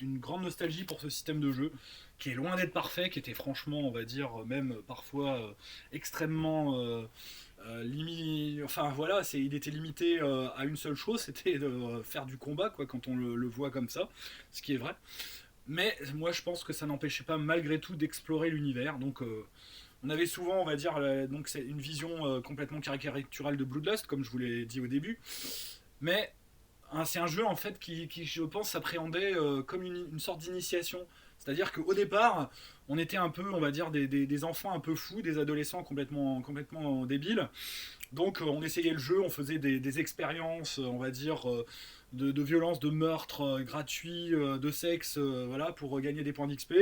une grande nostalgie pour ce système de jeu, qui est loin d'être parfait, qui était franchement, on va dire, même parfois extrêmement Enfin voilà, il était limité à une seule chose, c'était de faire du combat, quoi, quand on le voit comme ça, ce qui est vrai. Mais moi je pense que ça n'empêchait pas malgré tout d'explorer l'univers. Donc on avait souvent, on va dire, donc c'est une vision complètement caricaturale de Bloodlust, comme je vous l'ai dit au début. Mais c'est un jeu en fait qui, je pense, s'appréhendait comme une sorte d'initiation. C'est-à-dire qu'au départ, on était un peu, on va dire, des enfants un peu fous, des adolescents complètement débiles. Donc on essayait le jeu, on faisait des expériences, on va dire, de violence, de meurtre gratuit, de sexe, voilà, pour gagner des points d'XP.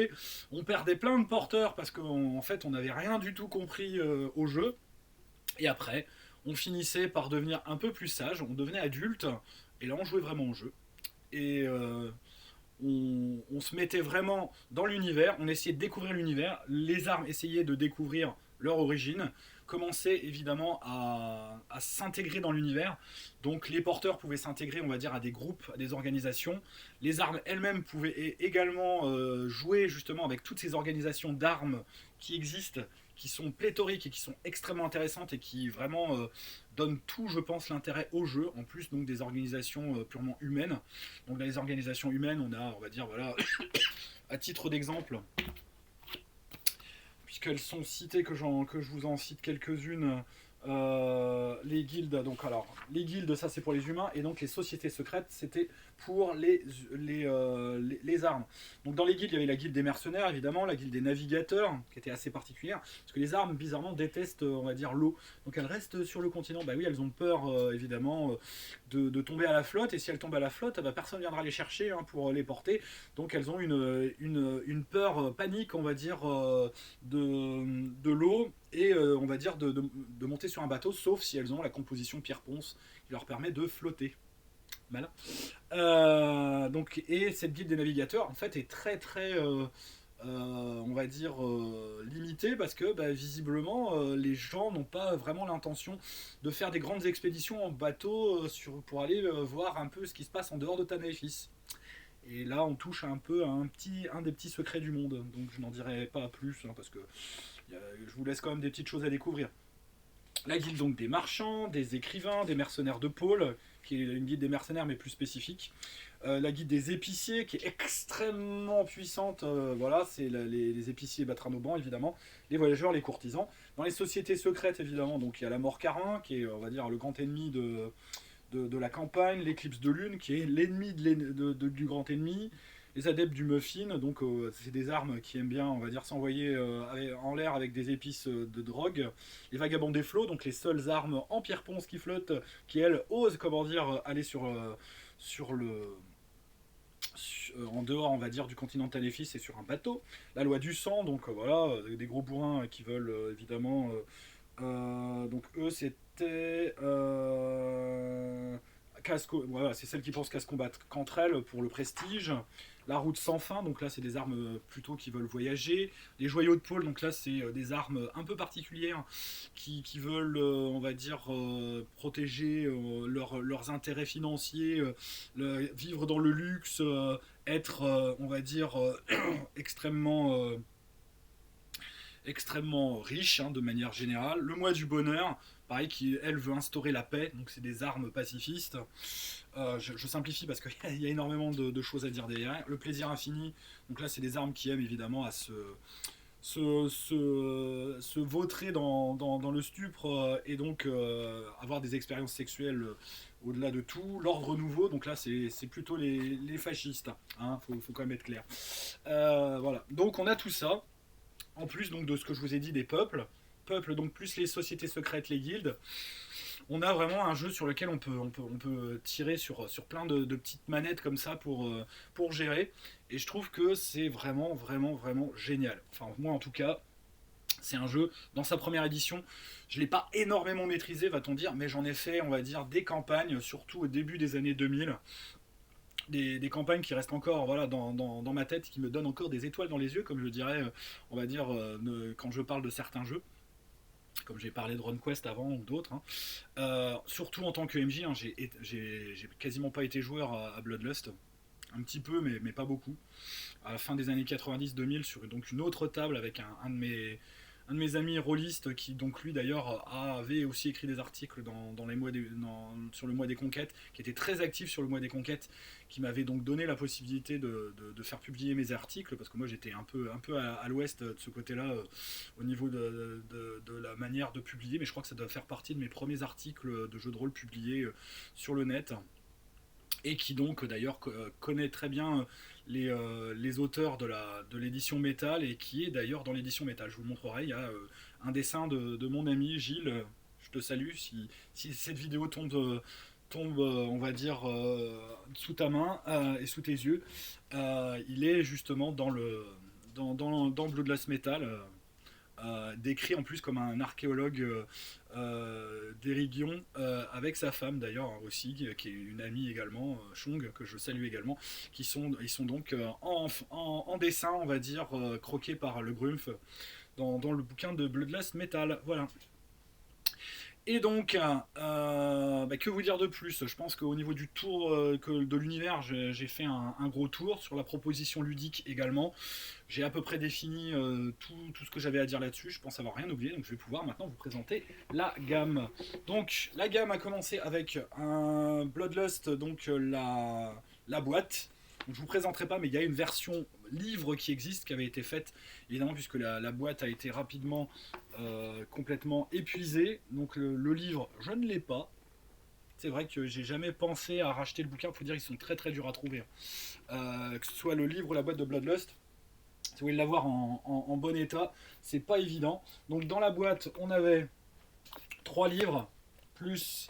On perdait plein de porteurs parce qu'en fait on n'avait rien du tout compris au jeu. Et après, on finissait par devenir un peu plus sage, on devenait adulte, et là on jouait vraiment au jeu. Et on se mettait vraiment dans l'univers, on essayait de découvrir l'univers, les armes essayaient de découvrir leur origine, commençaient évidemment à s'intégrer dans l'univers. Donc les porteurs pouvaient s'intégrer, on va dire, à des groupes, à des organisations. Les armes elles-mêmes pouvaient également jouer justement avec toutes ces organisations d'armes qui existent, qui sont pléthoriques et qui sont extrêmement intéressantes et qui vraiment donnent tout, je pense, l'intérêt au jeu, en plus donc des organisations purement humaines. Donc dans les organisations humaines, on va dire, voilà, à titre d'exemple, puisqu'elles sont citées, que je vous en cite quelques-unes, les guildes, donc alors, les guildes, ça c'est pour les humains, et donc les sociétés secrètes, c'était pour les armes. Donc dans les guildes, il y avait la guilde des mercenaires, évidemment, la guilde des navigateurs, qui était assez particulière, parce que les armes, bizarrement, détestent, on va dire, l'eau. Donc elles restent sur le continent. Bah oui, elles ont peur, évidemment, de tomber à la flotte, et si elles tombent à la flotte, bah, personne ne viendra les chercher hein, pour les porter. Donc elles ont une peur panique, on va dire, de l'eau, et on va dire de monter sur un bateau, sauf si elles ont la composition pierre-ponce qui leur permet de flotter. Malin. Donc, et cette guilde des navigateurs, en fait, est très, on va dire, limitée parce que, bah, visiblement, les gens n'ont pas vraiment l'intention de faire des grandes expéditions en bateau pour aller voir un peu ce qui se passe en dehors de Tanaefis. Et là, on touche un peu à un des petits secrets du monde. Donc, je n'en dirai pas plus hein, parce que je vous laisse quand même des petites choses à découvrir. La guilde donc des marchands, des écrivains, des mercenaires de pôle, qui est une guilde des mercenaires mais plus spécifique. La guilde des épiciers, qui est extrêmement puissante. Voilà, c'est les épiciers Batranoban, évidemment. Les voyageurs, les courtisans. Dans les sociétés secrètes, évidemment, donc il y a la mort Carin, qui est, on va dire, le grand ennemi de la campagne. L'éclipse de lune, qui est l'ennemi du grand ennemi. Les adeptes du muffin, donc c'est des armes qui aiment bien, on va dire, s'envoyer en l'air avec des épices de drogue. Les vagabonds des flots, donc les seules armes en pierre-ponce qui flottent, qui elles osent, comment dire, aller sur en dehors, on va dire, du continent Tanéphis et sur un bateau. La loi du sang, donc voilà, des gros bourrins qui veulent évidemment. Donc eux, c'était. Voilà, c'est celles qui pensent qu'à se combattre qu'entre elles pour le prestige. La route sans fin, donc là c'est des armes plutôt qui veulent voyager. Les joyaux de pôle, donc là c'est des armes un peu particulières qui veulent, on va dire, protéger leurs intérêts financiers, vivre dans le luxe, être, on va dire, extrêmement riche hein, de manière générale. Le mois du bonheur, pareil, qui elle veut instaurer la paix, donc c'est des armes pacifistes. Je simplifie parce qu'il y a énormément de choses à dire derrière. Le plaisir infini, donc là c'est des armes qui aiment évidemment à se vautrer dans le stupre et donc avoir des expériences sexuelles au-delà de tout. L'ordre nouveau, donc là c'est plutôt les fascistes, hein, faut quand même être clair. Voilà, donc on a tout ça, en plus donc de ce que je vous ai dit des peuples donc plus les sociétés secrètes, les guildes. On a vraiment un jeu sur lequel on peut tirer sur plein de petites manettes comme ça pour gérer. Et je trouve que c'est vraiment génial. Enfin, moi en tout cas, c'est un jeu, dans sa première édition, je ne l'ai pas énormément maîtrisé, va-t-on dire, mais j'en ai fait, on va dire, des campagnes, surtout au début des années 2000. Des campagnes qui restent encore voilà, dans ma tête, qui me donnent encore des étoiles dans les yeux, comme je dirais, on va dire, quand je parle de certains jeux comme j'ai parlé de RunQuest avant ou d'autres. Hein. Surtout en tant que MJ, hein, j'ai quasiment pas été joueur à Bloodlust. Un petit peu, mais pas beaucoup. À la fin des années 90-2000, sur donc une autre table avec un un de mes amis rôlistes qui, donc lui d'ailleurs, avait aussi écrit des articles dans les sur le mois des conquêtes, qui était très actif sur le mois des conquêtes, qui m'avait donc donné la possibilité de faire publier mes articles, parce que moi j'étais un peu à l'ouest de ce côté-là, au niveau de la manière de publier, mais je crois que ça doit faire partie de mes premiers articles de jeux de rôle publiés sur le net, et qui donc d'ailleurs connaît très bien les auteurs de l'édition métal, et qui est d'ailleurs dans l'édition métal. Je vous le montrerai, il y a un dessin de mon ami Gilles, je te salue, si cette vidéo tombe on va dire, sous ta main et sous tes yeux, il est justement dans Bloodlust Metal, décrit en plus comme un archéologue d'Érigion, avec sa femme d'ailleurs aussi, qui est une amie également, Chong, que je salue également, ils sont donc en dessin, on va dire, croqués par le Grumpf dans le bouquin de Bloodlust Metal. Voilà. Et donc, que vous dire de plus? Je pense qu'au niveau du tour de l'univers, j'ai fait un gros tour. Sur la proposition ludique également, j'ai à peu près défini tout ce que j'avais à dire là-dessus. Je pense avoir rien oublié, donc je vais pouvoir maintenant vous présenter la gamme. Donc, la gamme a commencé avec un Bloodlust, donc la boîte. Donc, je vous présenterai pas, mais il y a une version livre qui existe, qui avait été faite, évidemment, puisque la boîte a été rapidement complètement épuisée. Donc le livre, je ne l'ai pas. C'est vrai que j'ai jamais pensé à racheter le bouquin. Il faut dire qu'ils sont très très durs à trouver. Que ce soit le livre ou la boîte de Bloodlust, si vous voulez l'avoir en bon état, c'est pas évident. Donc dans la boîte, on avait 3 livres, plus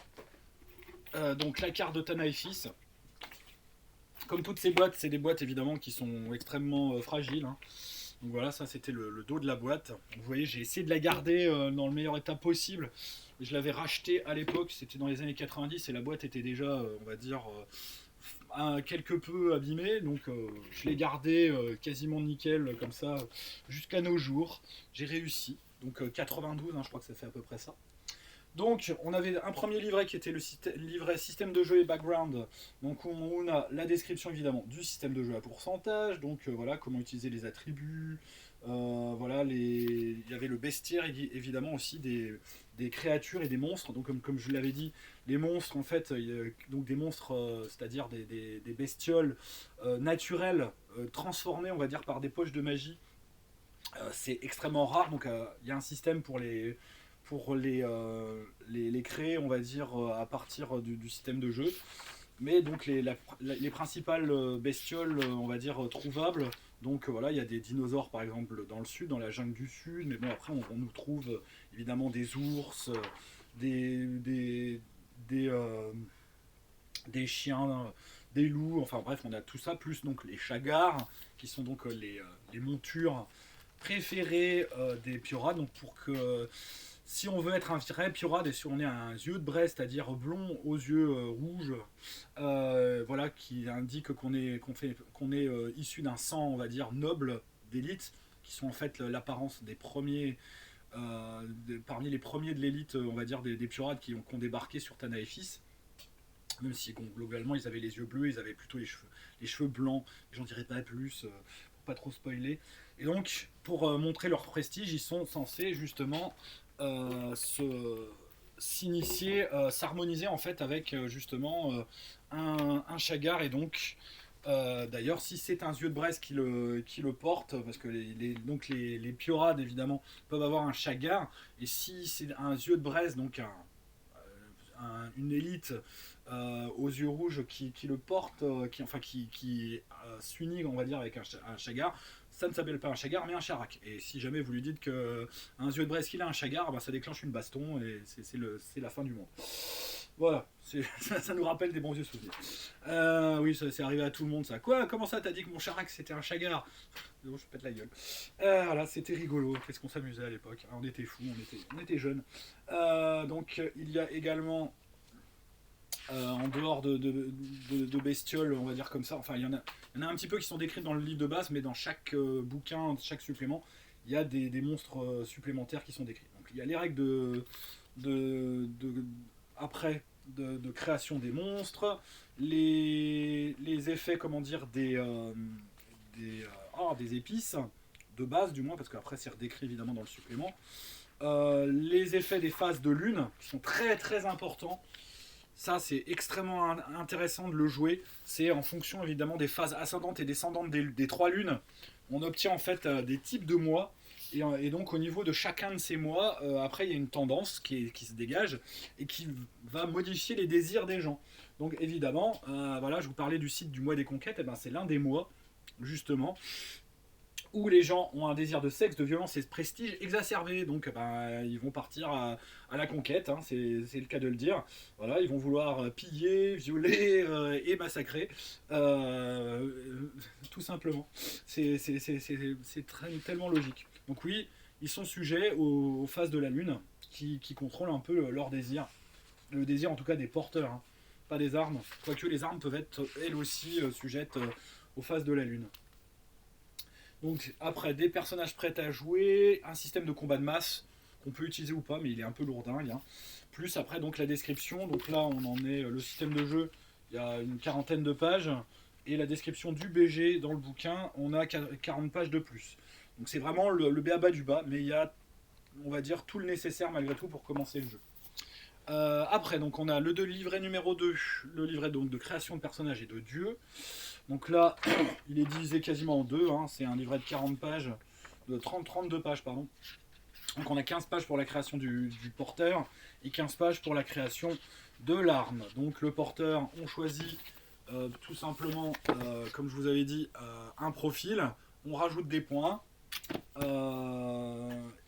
donc la carte de Tanaefis. Comme toutes ces boîtes, c'est des boîtes évidemment qui sont extrêmement fragiles, hein. Donc voilà, ça c'était le dos de la boîte. Vous voyez, j'ai essayé de la garder dans le meilleur état possible. Je l'avais racheté à l'époque, c'était dans les années 90, et la boîte était déjà, on va dire, quelque peu abîmée. Donc je l'ai gardée quasiment nickel comme ça jusqu'à nos jours. J'ai réussi. Donc 92, hein, je crois que ça fait à peu près ça. Donc, on avait un premier livret qui était le livret système de jeu et background. Donc, on a la description évidemment du système de jeu à pourcentage. Donc, voilà, comment utiliser les attributs. Voilà, il y avait le bestiaire évidemment aussi des créatures et des monstres. Donc, comme je l'avais dit, les monstres en fait, donc des monstres, c'est-à-dire des bestioles naturelles transformées, on va dire, par des poches de magie. C'est extrêmement rare. Donc, il y a un système pour les créer, on va dire, à partir du système de jeu. Mais donc les principales bestioles, on va dire, trouvables, donc voilà, il y a des dinosaures par exemple dans le sud, dans la jungle du sud, mais bon après on nous trouve évidemment des ours, des, des, des, euh, des chiens, des loups, enfin bref, on a tout ça, plus donc les chagars, qui sont donc les montures préférées des pioras, donc pour que si on veut être un vrai piorade et si on est un yeux de braise, c'est-à-dire blond aux yeux rouges, voilà, qui indique qu'on est issu d'un sang, on va dire, noble d'élite, qui sont en fait l'apparence des premiers, parmi les premiers de l'élite, on va dire, des piorades qui ont débarqué sur Tanaefis. Même si bon, globalement ils avaient les yeux bleus, ils avaient plutôt les cheveux blancs, j'en dirais pas plus, pour pas trop spoiler. Et donc, pour montrer leur prestige, ils sont censés justement s'initier, s'harmoniser en fait avec justement un chagar. Et donc d'ailleurs si c'est un yeux de braise qui le porte, parce que donc les piorades évidemment peuvent avoir un chagar, et si c'est un yeux de braise, donc une élite aux yeux rouges qui le porte, qui s'unit, on va dire, avec un chagar, ça ne s'appelle pas un chagar mais un charak. Et si jamais vous lui dites que un yeux de braise qu'il a un chagar, bah, ça déclenche une baston et c'est la fin du monde. Voilà, ça nous rappelle des bons vieux souvenirs. Oui, ça c'est arrivé à tout le monde ça. Quoi? Comment ça t'as dit que mon charak c'était un chagar? Je pète la gueule. Voilà, c'était rigolo. Qu'est-ce qu'on s'amusait à l'époque? On était fous, on était jeunes. Donc il y a également en dehors de bestioles, on va dire comme ça. Enfin, il y en a un petit peu qui sont décrits dans le livre de base, mais dans chaque bouquin, chaque supplément, il y a des monstres supplémentaires qui sont décrits. Donc il y a les règles après de création des monstres, les effets, comment dire, des épices, de base du moins, parce qu'après c'est redécrit évidemment dans le supplément. Les effets des phases de lune qui sont très très importants. Ça, c'est extrêmement intéressant de le jouer. C'est en fonction évidemment des phases ascendantes et descendantes des trois lunes. On obtient en fait des types de mois. Et donc au niveau de chacun de ces mois, après il y a une tendance qui se dégage et qui va modifier les désirs des gens. Donc évidemment, voilà, je vous parlais du site du mois des conquêtes, et ben c'est l'un des mois justement où les gens ont un désir de sexe, de violence et de prestige exacerbé. Donc ils vont partir à la conquête, hein, c'est le cas de le dire. Voilà, ils vont vouloir piller, violer et massacrer. Tout simplement. C'est tellement logique. Donc oui, ils sont sujets aux phases de la Lune qui contrôlent un peu leur désir. Le désir en tout cas des porteurs, hein, pas des armes. Quoique les armes peuvent être elles aussi sujettes aux phases de la Lune. Donc après, des personnages prêts à jouer, un système de combat de masse qu'on peut utiliser ou pas, mais il est un peu lourdingue. Hein. Plus après donc la description, donc là on en est le système de jeu, il y a une quarantaine de pages, et la description du BG dans le bouquin, on a 40 pages de plus. Donc c'est vraiment le béaba du bas, mais il y a, on va dire, tout le nécessaire malgré tout pour commencer le jeu. Après, donc on a le livret numéro 2, le livret donc de création de personnages et de dieux. Donc là, il est divisé quasiment en deux, hein. C'est un livret de 40 pages, de 32 pages, pardon. Donc on a 15 pages pour la création du porteur et 15 pages pour la création de l'arme. Donc le porteur, on choisit tout simplement, comme je vous avais dit, un profil, on rajoute des points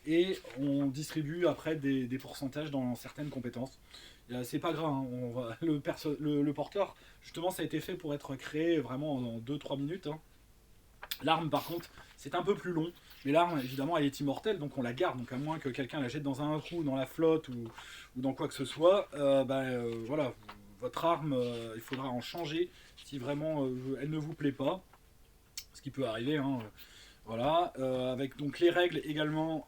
et on distribue après des pourcentages dans certaines compétences. C'est pas grave, hein, le porteur, justement, ça a été fait pour être créé vraiment en 2-3 minutes. Hein. L'arme, par contre, c'est un peu plus long, mais l'arme, évidemment, elle est immortelle, donc on la garde. Donc à moins que quelqu'un la jette dans un trou, dans la flotte ou dans quoi que ce soit, voilà, votre arme, il faudra en changer si vraiment elle ne vous plaît pas, ce qui peut arriver. Hein, voilà, avec donc les règles également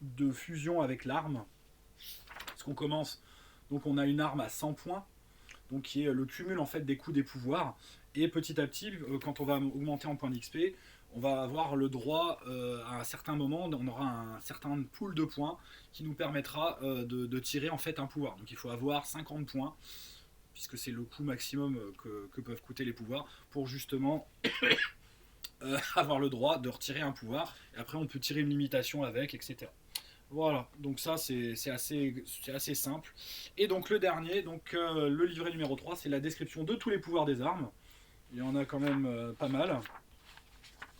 de fusion avec l'arme. Parce qu'on commence, donc on a une arme à 100 points, donc qui est le cumul en fait des coups des pouvoirs. Et petit à petit, quand on va augmenter en points d'XP, on va avoir le droit à un certain moment, on aura un certain pool de points qui nous permettra de tirer en fait un pouvoir. Donc il faut avoir 50 points, puisque c'est le coût maximum que peuvent coûter les pouvoirs, pour justement avoir le droit de retirer un pouvoir. Et après on peut tirer une limitation avec, etc. Voilà, donc ça c'est assez simple. Et donc le dernier, donc le livret numéro 3, c'est la description de tous les pouvoirs des armes. Il y en a quand même pas mal.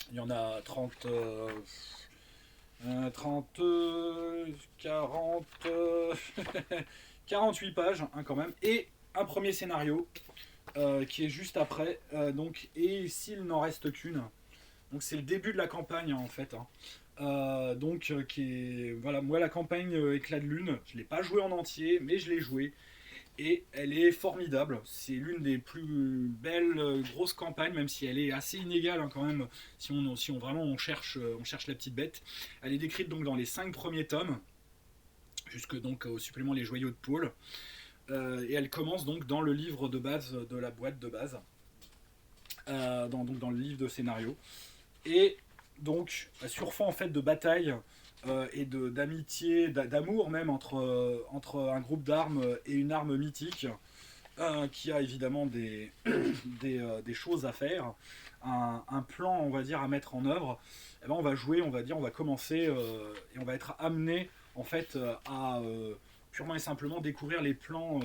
Il y en a 30, 40, 48 pages hein, quand même. Et un premier scénario qui est juste après. Donc, et s'il n'en reste qu'une. Donc c'est le début de la campagne en fait. Hein. Voilà, moi la campagne Éclat de Lune, je ne l'ai pas joué en entier, mais je l'ai joué. Et elle est formidable. C'est l'une des plus belles grosses campagnes, même si elle est assez inégale hein, quand même. Si on vraiment on cherche la petite bête. Elle est décrite donc dans les 5 premiers tomes, jusque donc au supplément Les Joyaux de Pôle. Et elle commence donc dans le livre de base de la boîte de base, donc dans le livre de scénario. Et donc sur fond en fait de bataille et d'amitié, d'amour même entre un groupe d'armes et une arme mythique qui a évidemment des choses à faire, un plan on va dire à mettre en œuvre. Et ben, on va jouer, on va commencer et on va être amené en fait à purement et simplement découvrir les plans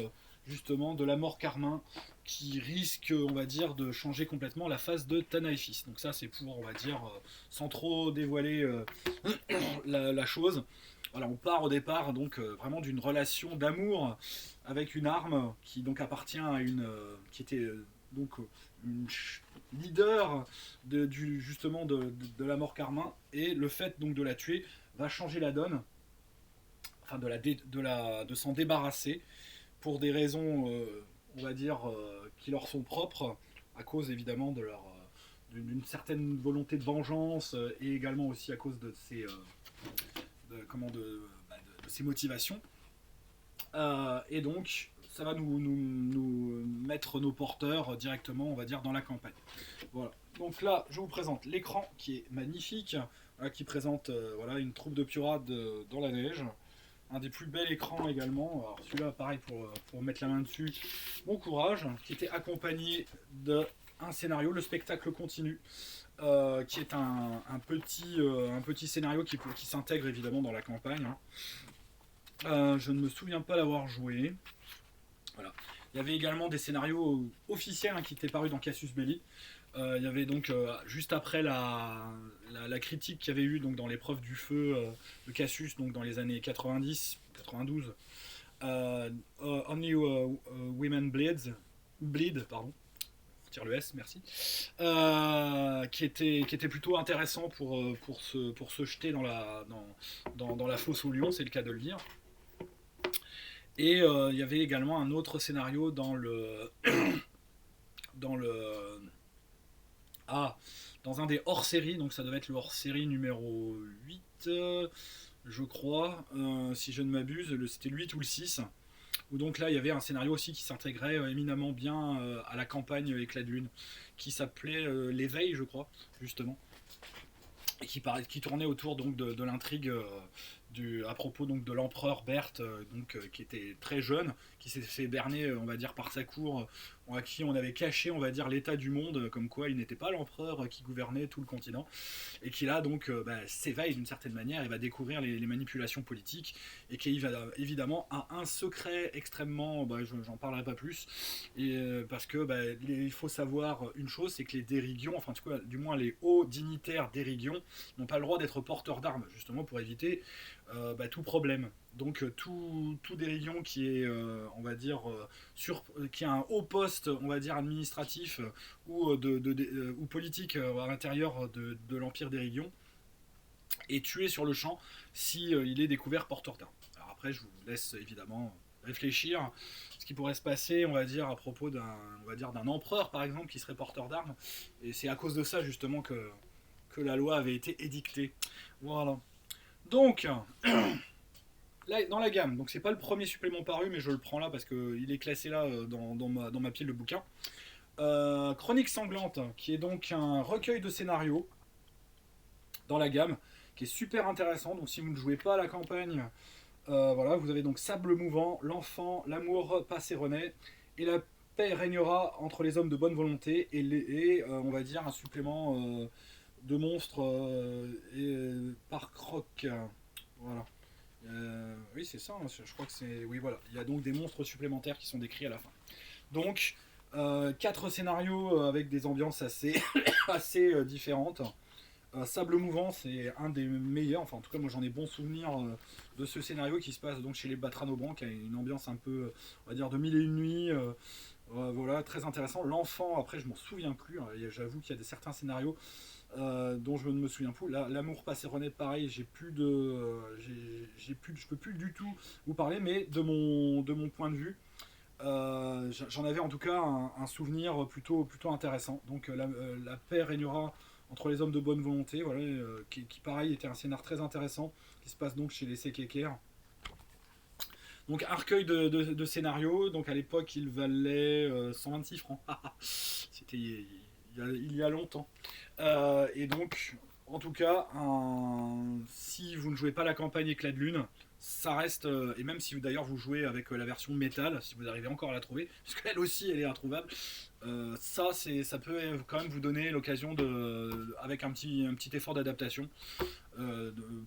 justement de la mort Carmin qui risque, on va dire, de changer complètement la face de Tanaïfis. Donc ça, c'est pour, on va dire, sans trop dévoiler la chose. Voilà, on part au départ donc vraiment d'une relation d'amour avec une arme qui donc appartient à qui était donc une leader justement de la mort Carmin, et le fait donc de la tuer va changer la donne, enfin de s'en débarrasser pour des raisons on va dire qui leur sont propres, à cause évidemment d'une certaine volonté de vengeance et également aussi à cause de ses motivations. Et donc ça va nous mettre nos porteurs directement, on va dire, dans la campagne. Voilà. Donc là, je vous présente l'écran qui est magnifique, qui présente voilà, une troupe de pirates dans la neige. Un des plus bels écrans également. Alors celui-là, pareil, pour mettre la main dessus, bon courage, qui était accompagné d'un scénario, le spectacle continue. Qui est un petit scénario qui s'intègre évidemment dans la campagne. Je ne me souviens pas l'avoir joué. Voilà. Il y avait également des scénarios officiels qui étaient parus dans Casus Belli. Il y avait donc juste après la critique qu'il y avait eu donc, dans l'épreuve du feu de Cassius donc dans les années 90, 92, Only Women Bleed, pardon, retire le S, merci, qui était plutôt intéressant pour se jeter dans la fosse au lion, c'est le cas de le dire. Et il y avait également un autre scénario dans un des hors-séries, donc ça devait être le hors-série numéro 8, je crois, si je ne m'abuse, c'était le 8 ou le 6, où donc là il y avait un scénario aussi qui s'intégrait éminemment bien à la campagne Éclat de Lune, qui s'appelait L'éveil, je crois, justement, et qui tournait autour donc de l'intrigue à propos donc de l'empereur Berthe, qui était très jeune, qui s'est fait berner, on va dire, par sa cour, à qui on avait caché, on va dire, l'état du monde, comme quoi il n'était pas l'empereur qui gouvernait tout le continent, et qui là donc s'éveille d'une certaine manière et va découvrir les manipulations politiques, et qui évidemment a un secret extrêmement, j'en parlerai pas plus, et parce que il faut savoir une chose, c'est que les Dérigions, enfin du moins les hauts dignitaires Dérigions, n'ont pas le droit d'être porteurs d'armes, justement pour éviter tout problème. Donc tout Dérigion qui est, on va dire, qui a un haut poste, on va dire, administratif ou politique à l'intérieur de l'Empire Dérigion, est tué sur le champ si il est découvert porteur d'armes. Alors après, je vous laisse évidemment réfléchir ce qui pourrait se passer, on va dire, à propos d'un empereur, par exemple, qui serait porteur d'armes. Et c'est à cause de ça, justement, que la loi avait été édictée. Voilà. Donc, là, dans la gamme, donc c'est pas le premier supplément paru, mais je le prends là parce qu'il est classé là dans ma pile de bouquins. Chronique sanglante, qui est donc un recueil de scénarios dans la gamme, qui est super intéressant. Donc si vous ne jouez pas à la campagne, voilà, vous avez donc Sable mouvant, L'enfant, L'amour passé renaît, et la paix régnera entre les hommes de bonne volonté, et on va dire un supplément de monstres par croc. Voilà. Oui, c'est ça, hein, je crois que c'est. Oui, voilà. Il y a donc des monstres supplémentaires qui sont décrits à la fin. Donc, 4 scénarios avec des ambiances assez, assez différentes. Sable mouvant, c'est un des meilleurs. Enfin, en tout cas, moi j'en ai bon souvenir de ce scénario qui se passe donc chez les Batranobrans, qui a une ambiance un peu, on va dire, de mille et une nuits. Voilà, très intéressant. L'enfant, après, je m'en souviens plus. Hein, j'avoue qu'il y a certains scénarios dont je ne me souviens plus. L'amour passé renaît, pareil, je peux plus du tout vous parler, mais de mon point de vue, j'en avais en tout cas un souvenir plutôt intéressant. Donc la paix régnera entre les hommes de bonne volonté, voilà, qui pareil était un scénar très intéressant, qui se passe donc chez les Sekeker. Donc un recueil de scénarios, donc à l'époque il valait 126 francs. C'était il y a longtemps. Et donc, en tout cas, si vous ne jouez pas la campagne Éclat de Lune, ça reste, et même si d'ailleurs vous jouez avec la version métal, si vous arrivez encore à la trouver, parce qu'elle aussi elle est introuvable, ça peut quand même vous donner l'occasion avec un petit effort d'adaptation,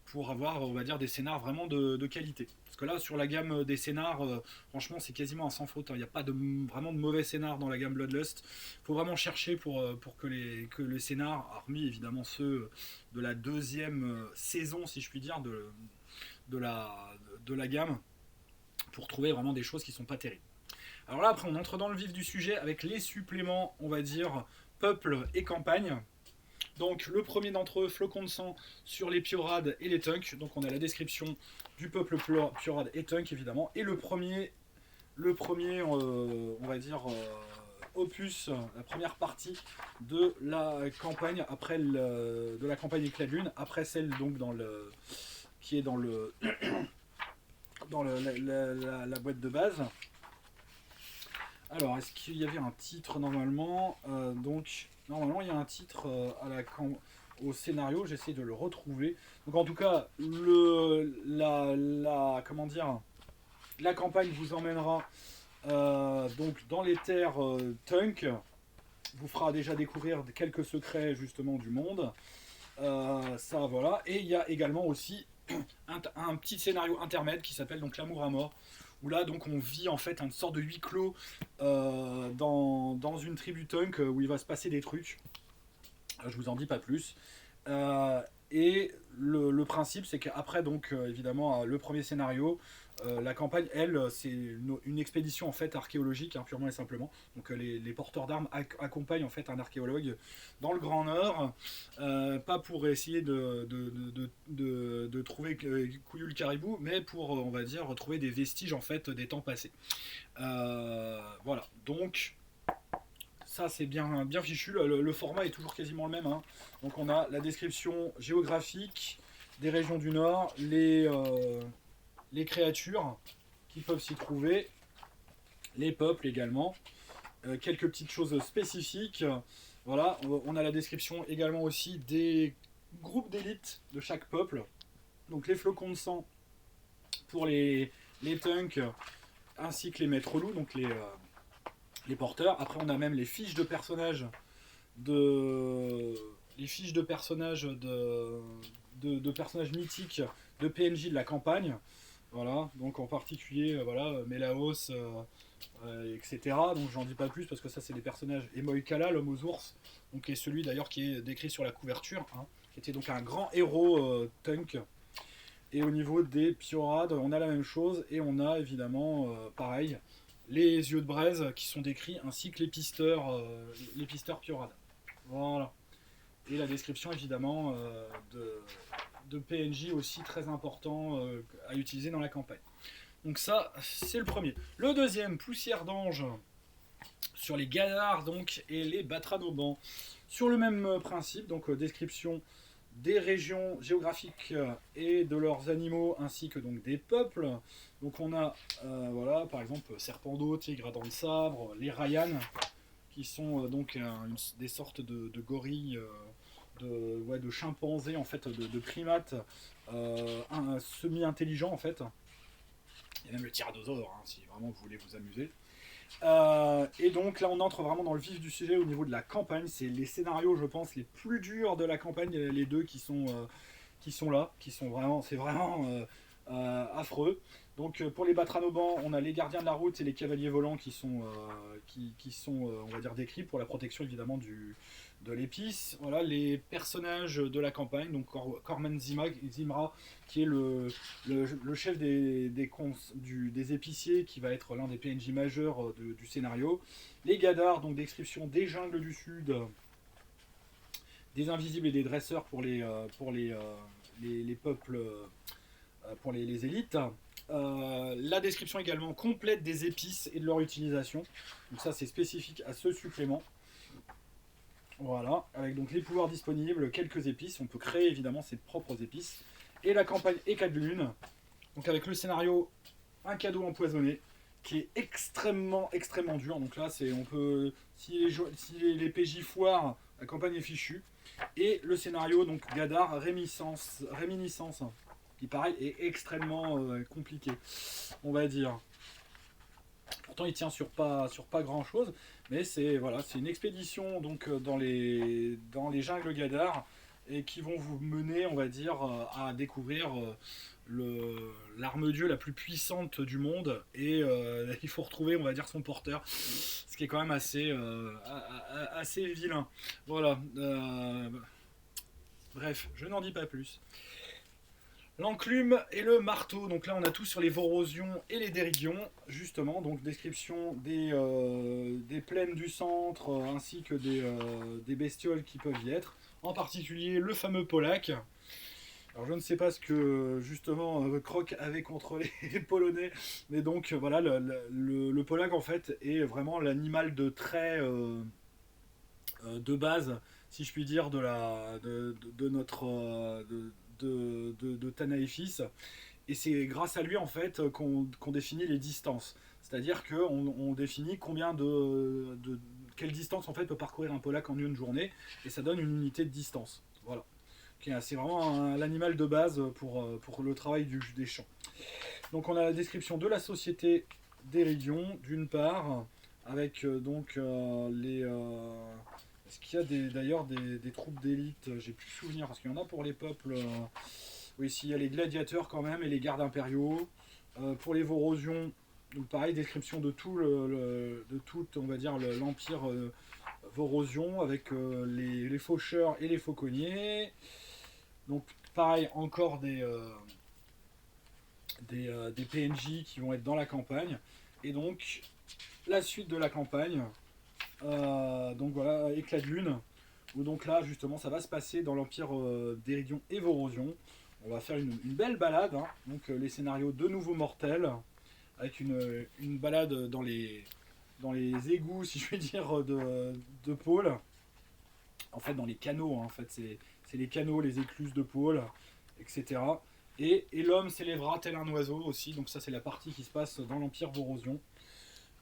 pour avoir, on va dire, des scénars vraiment de qualité. Parce que là, sur la gamme des scénars, franchement, c'est quasiment un sans faute. Il n'y a pas vraiment de mauvais scénars dans la gamme Bloodlust. Il faut vraiment chercher pour que les scénars, hormis évidemment ceux de la deuxième saison, si je puis dire, de la gamme, pour trouver vraiment des choses qui ne sont pas terribles. Alors là, après, on entre dans le vif du sujet avec les suppléments, on va dire, peuple et campagne. Donc le premier d'entre eux, Flocon de sang sur les Piorades et les Tunks. Donc on a la description du peuple Piorade et Tunk évidemment. Et le premier on va dire, opus, la première partie de la campagne de la campagne Éclat de Lune, après celle donc qui est dans la boîte de base. Alors, est-ce qu'il y avait un titre normalement? Donc, normalement, il y a un titre au scénario. J'essaie de le retrouver. Donc, en tout cas, comment dire, la campagne vous emmènera donc dans les terres Tunk, vous fera déjà découvrir quelques secrets justement du monde. Ça, voilà. Et il y a également aussi un petit scénario intermède qui s'appelle donc l'amour à mort, où là donc on vit en fait une sorte de huis clos dans une tribu Tunk où il va se passer des trucs. Je vous en dis pas plus. Euh, et le principe, c'est qu'après, donc, évidemment, le premier scénario, la campagne, elle, c'est une expédition en fait archéologique, hein, purement et simplement. Donc, les porteurs d'armes accompagnent en fait un archéologue dans le Grand Nord, pas pour essayer de trouver Couillu le caribou, mais pour, on va dire, retrouver des vestiges en fait des temps passés. Voilà. Donc, ça c'est bien fichu, le format est toujours quasiment le même, hein. Donc on a la description géographique des régions du Nord, les créatures qui peuvent s'y trouver, les peuples également, quelques petites choses spécifiques. Voilà, on a la description également aussi des groupes d'élite de chaque peuple. Donc les flocons de sang pour les Tunks, ainsi que les maîtres loups, donc les porteurs. Après, on a même les fiches de personnages de de personnages mythiques de PNJ de la campagne. Voilà, donc en particulier, voilà, Melaos, etc. Donc j'en dis pas plus parce que ça c'est des personnages. Et Moïkala, l'homme aux ours, donc qui est celui d'ailleurs qui est décrit sur la couverture, hein, qui était donc un grand héros Tunk. Et au niveau des Piorades, on a la même chose et on a évidemment, pareil, les yeux de braise qui sont décrits ainsi que les pisteurs Piorades. Voilà. Et la description évidemment de PNJ aussi très important à utiliser dans la campagne. Donc ça, c'est le premier. Le deuxième, Poussière d'ange, sur les Galar donc, et les Batranobans. Sur le même principe, donc description des régions géographiques et de leurs animaux ainsi que donc des peuples. Donc on a voilà par exemple serpent d'eau, tigre à dents de sabre, les Rayans qui sont des sortes de gorilles, de chimpanzés en fait, de primates semi-intelligents en fait. Il y a même le tyrannosaure hein, si vraiment vous voulez vous amuser. Et donc là on entre vraiment dans le vif du sujet au niveau de la campagne. C'est les scénarios je pense les plus durs de la campagne, les deux qui sont là, qui sont vraiment, c'est vraiment affreux. Donc pour les Batranobans, on a les gardiens de la route et les cavaliers volants qui sont on va dire décrits pour la protection évidemment de l'épice. Voilà les personnages de la campagne, donc Corman Zimra qui est le chef des épiciers qui va être l'un des PNJ majeurs du scénario. Les Gadars, donc description des jungles du sud, des invisibles et des dresseurs les peuples, pour les élites. La description également complète des épices et de leur utilisation. Donc ça c'est spécifique à ce supplément. Voilà, avec donc les pouvoirs disponibles, quelques épices, on peut créer évidemment ses propres épices. Et la campagne Éclat de lune, donc avec le scénario un cadeau empoisonné, qui est extrêmement dur. Donc là c'est on peut si les PJ foirent, la campagne est fichue. Et le scénario donc Gadar réminiscence qui pareil est extrêmement compliqué, on va dire. Pourtant il tient sur pas grand chose, mais c'est voilà, c'est une expédition donc dans les jungles Gadar et qui vont vous mener, on va dire, à découvrir l'arme dieu la plus puissante du monde et il faut retrouver, on va dire, son porteur, ce qui est quand même assez vilain. Voilà. Bref, je n'en dis pas plus. L'enclume et le marteau. Donc là, on a tout sur les Vorosions et les Déridions, justement. Donc description des plaines du centre, ainsi que des bestioles qui peuvent y être. En particulier le fameux Polak. Alors je ne sais pas ce que justement Croc avait contre les Polonais, mais donc voilà, le Polak en fait est vraiment l'animal de trait de base, si je puis dire, de notre de Tanaïfis. Et c'est grâce à lui en fait qu'on définit les distances. C'est-à-dire qu'on définit quelle distance en fait peut parcourir un Polac en une journée, et ça donne une unité de distance. Voilà. C'est vraiment l'animal de base pour le travail des champs. Donc on a la description de la société d'Éridion, d'une part, avec est-ce qu'il y a d'ailleurs des troupes d'élite? J'ai plus souvenir, parce qu'il y en a pour les peuples. Oui, s'il y a les gladiateurs quand même, et les gardes impériaux. Pour les Vorosiens, donc pareil, description de tout, on va dire, l'empire Vorosion, avec les faucheurs et les fauconniers. Donc pareil, encore des PNJ qui vont être dans la campagne. Et donc, la suite de la campagne, donc voilà, éclat de lune, où donc là, justement, ça va se passer dans l'empire d'Éridion et Vorosion. On va faire une belle balade, hein. Donc les scénarios de nouveaux mortels, avec une balade dans les égouts, si je puis dire, de Pôle. En fait, dans les canaux, hein, en fait, c'est les canaux, les écluses de Pôle, etc. Et l'homme s'élèvera tel un oiseau aussi, donc ça c'est la partie qui se passe dans l'Empire Vorosion.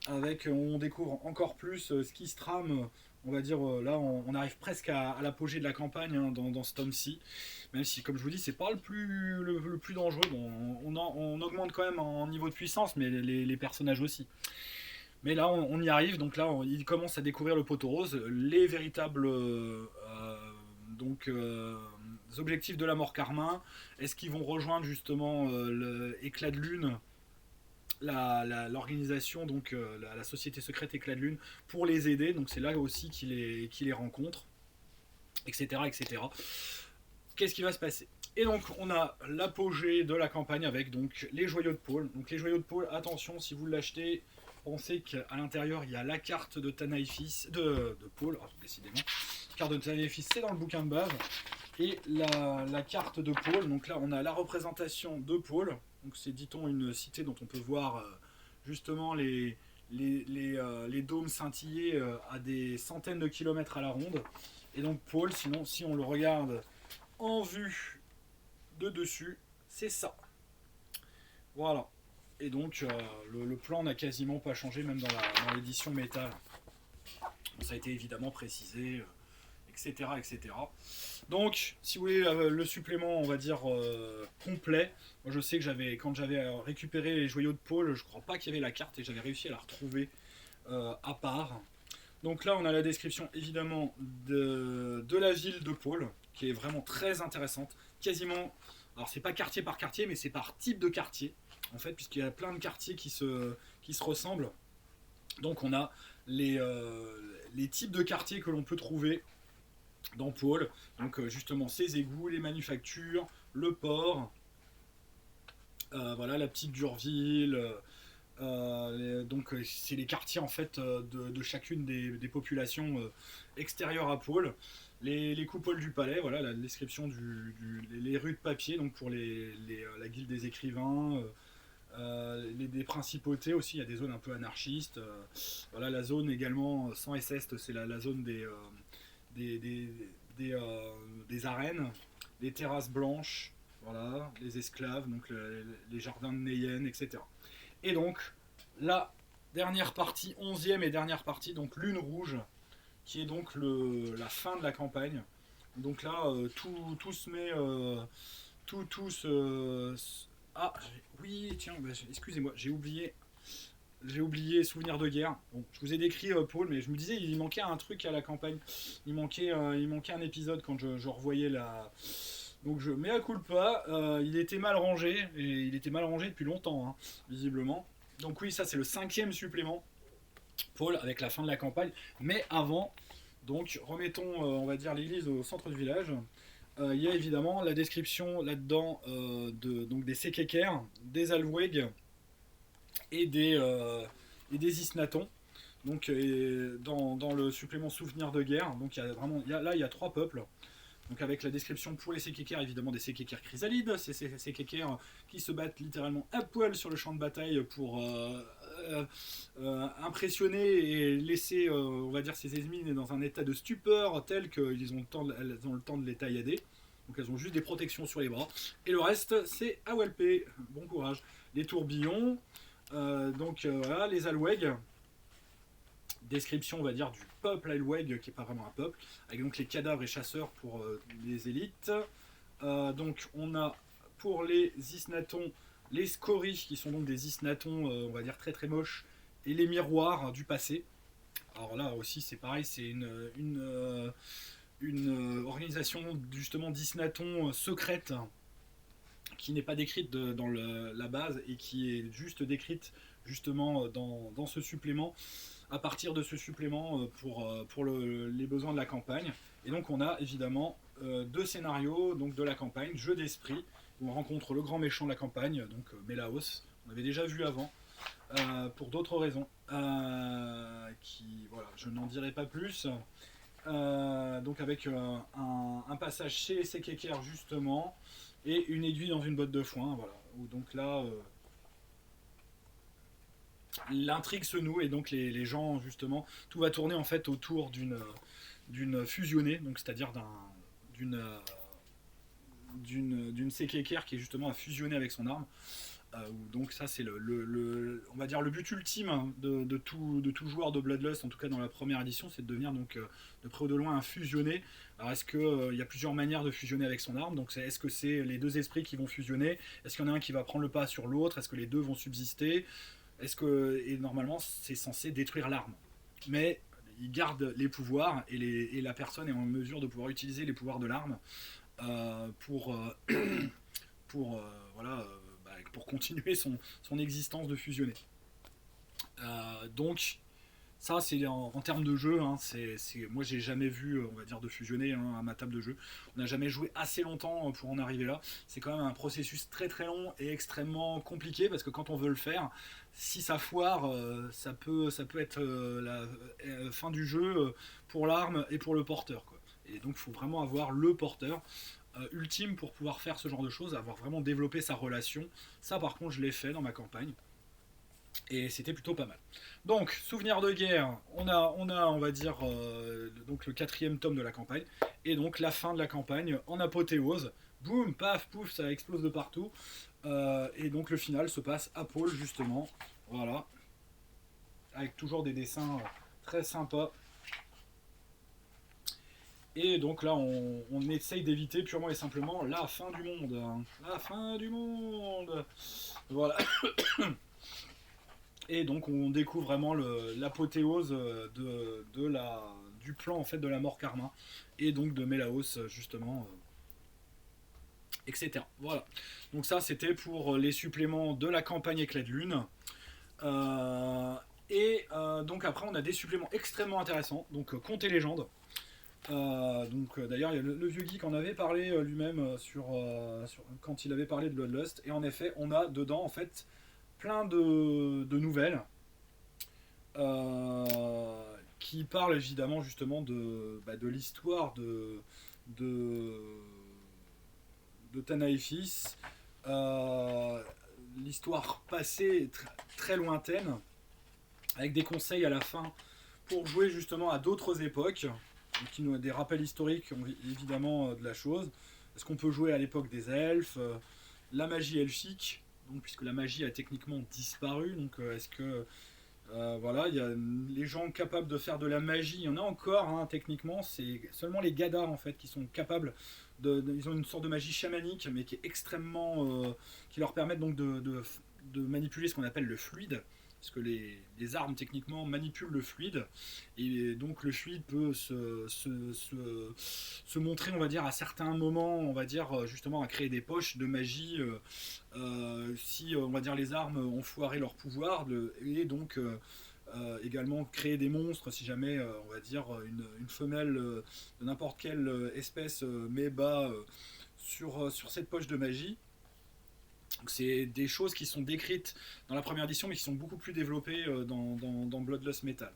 Avec, on découvre encore plus ce qui se trame, on va dire, là on arrive presque à l'apogée de la campagne, hein, dans ce tome-ci. Même si, comme je vous dis, c'est pas le plus dangereux. Bon, on augmente quand même en niveau de puissance, mais les personnages aussi. Mais là, on y arrive. Donc là, il commence à découvrir le poteau rose, les véritables objectifs de la mort Carmin. Est-ce qu'ils vont rejoindre justement l'éclat de lune, l'organisation, donc la société secrète éclat de lune, pour les aider? Donc c'est là aussi qu'il les rencontre, etc., etc. Qu'est-ce qui va se passer? Et donc on a l'apogée de la campagne avec donc les joyaux de Pôle. Donc les joyaux de Pôle, attention, si vous l'achetez, pensez qu'à l'intérieur il y a la carte de Tanaïfis, de Pôle, décidément. La carte de Tanaïfis, c'est dans le bouquin de base. Et la carte de Pôle, donc là on a la représentation de Pôle. Donc c'est, dit-on, une cité dont on peut voir justement les dômes scintiller à des centaines de kilomètres à la ronde. Et donc Pôle, sinon, si on le regarde en vue de dessus, c'est ça. Voilà. Et donc le plan n'a quasiment pas changé, même dans l'édition métal. Ça a été évidemment précisé, etc., etc. Donc, si vous voulez le supplément, on va dire, complet, moi je sais que quand j'avais récupéré les joyaux de Pôle, je crois pas qu'il y avait la carte et j'avais réussi à la retrouver à part. Donc là, on a la description évidemment de la ville de Pôle, qui est vraiment très intéressante. Quasiment, alors c'est pas quartier par quartier, mais c'est par type de quartier, en fait, puisqu'il y a plein de quartiers qui se ressemblent. Donc on a les types de quartiers que l'on peut trouver dans Pôle. Donc justement ces égouts, les manufactures, le port, voilà, la petite Durville. Donc c'est les quartiers en fait de chacune des populations extérieures à Pôle. Les coupoles du palais, voilà la description les rues de papier, donc pour la guilde des écrivains, des principautés aussi, il y a des zones un peu anarchistes. Voilà, la zone également sans Est, c'est la zone des arènes, des terrasses blanches, voilà, les esclaves, donc les jardins de Neyen, etc. Et donc, la dernière partie, 11e et dernière partie, donc Lune Rouge, qui est donc la fin de la campagne. Donc là, tout se met... Ah, oui, tiens, excusez-moi, j'ai oublié Souvenir de guerre. Bon, je vous ai décrit Pôle, mais je me disais il manquait un truc à la campagne. Il manquait un épisode quand je revoyais la... Donc je mets à culpa, il était mal rangé, et il était mal rangé depuis longtemps, hein, visiblement. Donc oui, ça c'est le 5e supplément, Pôle, avec la fin de la campagne. Mais avant, donc remettons, on va dire, l'église au centre du village. Il y a évidemment la description là-dedans donc des Sekekers, des Alweg et des Isnatons. Donc dans le supplément Souvenir de guerre, donc il y a 3 peuples. Donc avec la description pour les Sekekers, évidemment des Sekekers chrysalides, ces Sekekers qui se battent littéralement à poil sur le champ de bataille pour impressionner et laisser, on va dire, ces ennemis dans un état de stupeur tel qu'elles ont le temps de les taillader. Donc elles ont juste des protections sur les bras. Et le reste, c'est AWP. Bon courage. Les tourbillons, Voilà, les Alweg, description on va dire du peuple Alweg qui est pas vraiment un peuple, avec donc les cadavres et chasseurs pour les élites. Donc on a pour les Isnatons les scories qui sont donc des Isnatons on va dire très très moches et les miroirs du passé. Alors là aussi c'est pareil, c'est une organisation justement d'Isnatons secrète qui n'est pas décrite dans la base et qui est juste décrite justement dans ce supplément, à partir de ce supplément pour les besoins de la campagne. Et donc on a évidemment deux scénarios donc de la campagne, jeu d'esprit, où on rencontre le grand méchant de la campagne, donc Mélaos, on avait déjà vu avant, pour d'autres raisons, qui, voilà, je n'en dirai pas plus. Donc avec un passage chez Sekeker justement, et une aiguille dans une botte de foin, voilà. Où donc là, l'intrigue se noue et donc les gens justement, tout va tourner en fait autour d'une fusionnée, donc c'est-à-dire d'une d'une Sekeker qui est justement à fusionner avec son arme. Donc ça c'est on va dire le but ultime hein, de tout joueur de Bloodlust, en tout cas dans la première édition, c'est de devenir donc de près ou de loin un fusionné. Alors est-ce que il y a plusieurs manières de fusionner avec son arme, donc est-ce que c'est les deux esprits qui vont fusionner, est-ce qu'il y en a un qui va prendre le pas sur l'autre, est-ce que les deux vont subsister, et normalement c'est censé détruire l'arme, mais il garde les pouvoirs et la personne est en mesure de pouvoir utiliser les pouvoirs de l'arme pour pour voilà pour continuer son existence de fusionner. Donc ça c'est en termes de jeu, hein, moi j'ai jamais vu on va dire de fusionner hein, à ma table de jeu. On n'a jamais joué assez longtemps pour en arriver là. C'est quand même un processus très très long et extrêmement compliqué parce que quand on veut le faire, si ça foire, ça peut être la fin du jeu pour l'arme et pour le porteur, quoi. Et donc il faut vraiment avoir le porteur ultime pour pouvoir faire ce genre de choses, avoir vraiment développé sa relation. Ça par contre je l'ai fait dans ma campagne. Et c'était plutôt pas mal. Donc, souvenir de guerre, on va dire, donc le quatrième tome de la campagne, et donc la fin de la campagne en apothéose. Boum, paf, pouf, ça explose de partout. Et donc le final se passe à Pôle, justement. Voilà. Avec toujours des dessins très sympas. Et donc là, on essaye d'éviter purement et simplement la fin du monde. La fin du monde. Voilà. Et donc on découvre vraiment l'apothéose du plan en fait de la mort karma et donc de Mélaos justement, etc. Voilà. Donc ça c'était pour les suppléments de la campagne Éclat de Lune. Donc après on a des suppléments extrêmement intéressants. Donc Contes et légendes. D'ailleurs le vieux geek en avait parlé lui-même quand il avait parlé de Bloodlust. Et en effet on a dedans en fait plein de nouvelles qui parlent évidemment justement de l'histoire de, de Tanaïfis, l'histoire passée très lointaine, avec des conseils à la fin pour jouer justement à d'autres époques, qui nous des rappels historiques évidemment de la chose. Est-ce qu'on peut jouer à l'époque des elfes, la magie elfique, donc, puisque la magie a techniquement disparu, donc est-ce que voilà, il y a les gens capables de faire de la magie, il y en a encore hein, techniquement, c'est seulement les Gadars en fait qui sont capables ils ont une sorte de magie chamanique mais qui est extrêmement qui leur permettent donc de manipuler ce qu'on appelle le fluide, parce que les armes techniquement manipulent le fluide, et donc le fluide peut se montrer on va dire à certains moments, on va dire justement à créer des poches de magie si on va dire les armes ont foiré leur pouvoir, et donc également créer des monstres si jamais on va dire une femelle de n'importe quelle espèce met bas sur cette poche de magie. Donc c'est des choses qui sont décrites dans la première édition mais qui sont beaucoup plus développées dans Bloodlust Metal.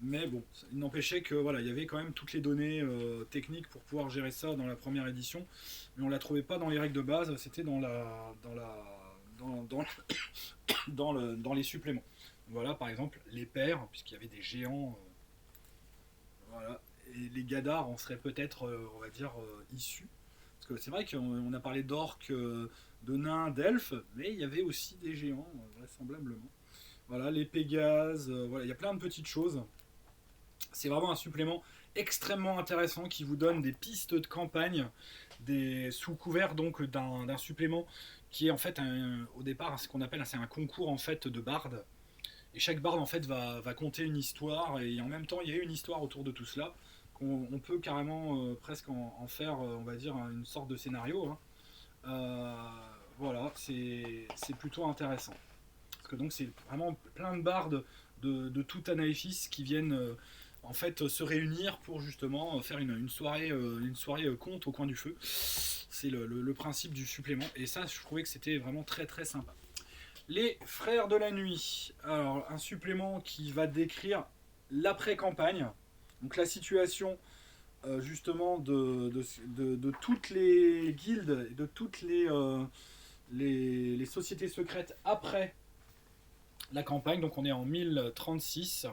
Mais bon, il n'empêchait que voilà, il y avait quand même toutes les données techniques pour pouvoir gérer ça dans la première édition, mais on la trouvait pas dans les règles de base, c'était dans les suppléments. Voilà, par exemple, les pairs, puisqu'il y avait des géants, voilà, et les Gadars en seraient peut-être, on va dire, issus. Parce que c'est vrai qu'on a parlé d'orques, de nains, d'elfes, mais il y avait aussi des géants, vraisemblablement. Voilà, les Pégases, voilà, il y a plein de petites choses. C'est vraiment un supplément extrêmement intéressant qui vous donne des pistes de campagne, sous couvert donc d'un supplément qui est en fait au départ ce qu'on appelle c'est un concours en fait de bardes. Et chaque barde en fait va compter une histoire et en même temps il y a une histoire autour de tout cela qu'on peut carrément presque en faire on va dire une sorte de scénario. Hein. Euh, voilà, c'est plutôt intéressant. Parce que donc c'est vraiment plein de bardes de tout Anaïfis qui viennent en fait se réunir pour justement faire une soirée conte au coin du feu. C'est le principe du supplément. Et ça, je trouvais que c'était vraiment très très sympa. Les Frères de la Nuit. Alors, un supplément qui va décrire l'après-campagne. Donc la situation justement de toutes les guildes et de toutes les sociétés secrètes après la campagne. Donc on est en 1036,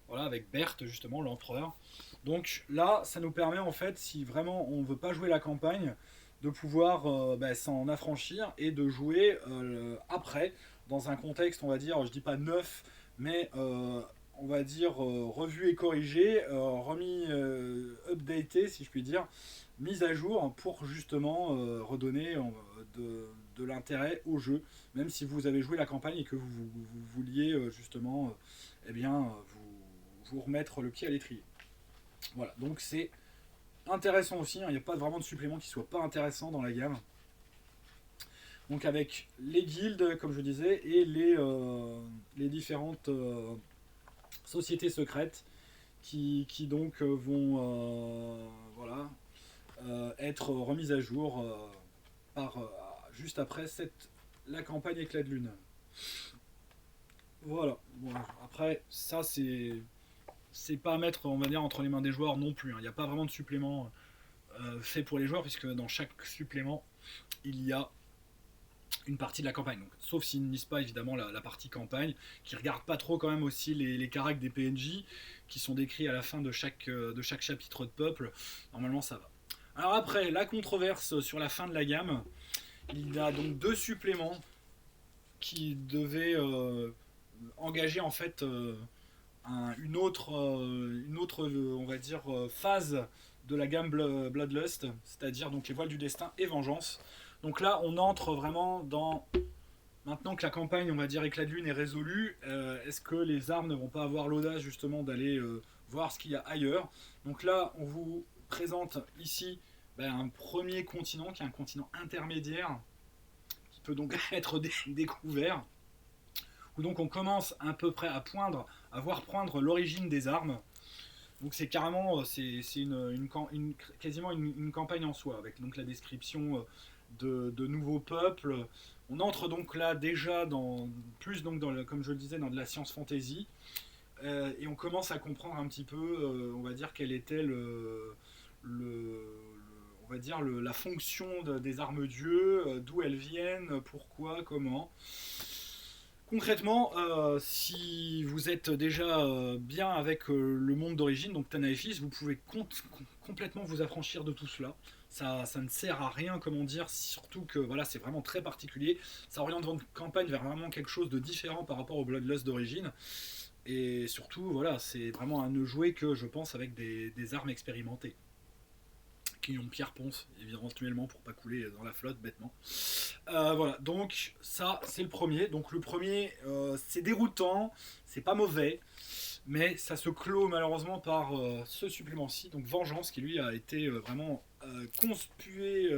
voilà, avec Berthe justement, l'empereur. Donc là, ça nous permet en fait, si vraiment on ne veut pas jouer la campagne, de pouvoir s'en affranchir et de jouer après, dans un contexte, on va dire, je dis pas neuf, mais on va dire revu et corrigé, remis, updaté si je puis dire, mise à jour pour justement redonner de l'intérêt au jeu, même si vous avez joué la campagne et que vous vouliez justement eh bien, vous remettre le pied à l'étrier. Voilà, donc c'est intéressant aussi, hein, il n'y a pas vraiment de supplément qui soit pas intéressant dans la gamme. Donc avec les guildes, comme je disais, et les différentes sociétés secrètes qui donc vont voilà, être remises à jour juste après la campagne Éclat de Lune. Voilà. Bon, après, ça c'est pas à mettre, on va dire, entre les mains des joueurs non plus. Il n'y a pas vraiment de supplément fait pour les joueurs, puisque dans chaque supplément, il y a une partie de la campagne. Donc, sauf s'ils ne misent pas évidemment la partie campagne, qui regarde pas trop quand même aussi les caractères des PNJ, qui sont décrits à la fin de chaque chapitre de peuple. Normalement, ça va. Alors après, la controverse sur la fin de la gamme, il y a donc deux suppléments qui devaient engager en fait une autre, on va dire, phase de la gamme Bloodlust, c'est-à-dire donc les voiles du destin et vengeance. Donc là, on entre vraiment dans maintenant que la campagne, on va dire, Éclat de Lune est résolue, est-ce que les armes ne vont pas avoir l'audace justement d'aller voir ce qu'il y a ailleurs. Donc là, on vous présente ici un premier continent qui est un continent intermédiaire qui peut donc être découvert, où donc on commence à peu près à voir poindre l'origine des armes. Donc c'est carrément, c'est quasiment une campagne en soi, avec donc la description de nouveaux peuples. On entre donc là déjà plus donc comme je le disais, dans de la science fantasy, et on commence à comprendre un petit peu, on va dire, quel était on va dire la fonction des armes dieux, d'où elles viennent, pourquoi, comment. Concrètement, si vous êtes déjà bien avec le monde d'origine, donc Tanaefis, vous pouvez complètement vous affranchir de tout cela. Ça ne sert à rien, comment dire, surtout que voilà, c'est vraiment très particulier. Ça oriente votre campagne vers vraiment quelque chose de différent par rapport au Bloodlust d'origine. Et surtout, voilà, c'est vraiment à ne jouer que, je pense, avec des armes expérimentées qui ont Pierre Ponce, éventuellement, pour pas couler dans la flotte bêtement. Voilà, donc ça c'est le premier. Donc le premier, c'est déroutant, c'est pas mauvais, mais ça se clôt malheureusement par ce supplément-ci, donc Vengeance, qui lui a été vraiment conspué,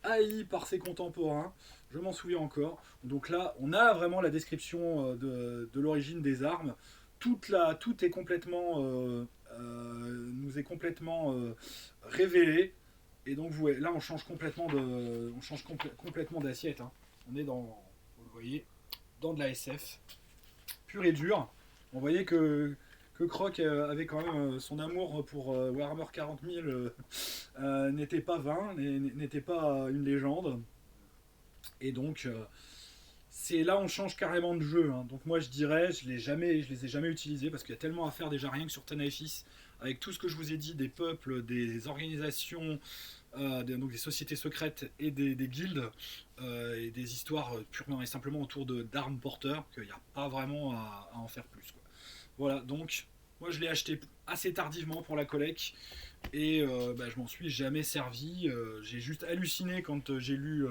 haï par ses contemporains. Je m'en souviens encore. Donc là, on a vraiment la description de l'origine des armes. Tout est complètement, nous est complètement révélé. Et donc là on change complètement complètement d'assiette. Hein. On est vous le voyez, dans de la SF pure et dure. On voyait que Croc avait quand même son amour pour Warhammer 40 000 n'était pas vain, n'était pas une légende. Et donc c'est là on change carrément de jeu. Hein. Donc moi je dirais, je les ai jamais utilisés parce qu'il y a tellement à faire déjà rien que sur Tanaefis avec tout ce que je vous ai dit, des peuples, des organisations, donc des sociétés secrètes et des guildes, et des histoires purement et simplement autour d'armes porteurs, qu'il n'y a pas vraiment à en faire plus, quoi. Voilà, donc moi je l'ai acheté assez tardivement pour la collecte et je m'en suis jamais servi. J'ai juste halluciné quand j'ai lu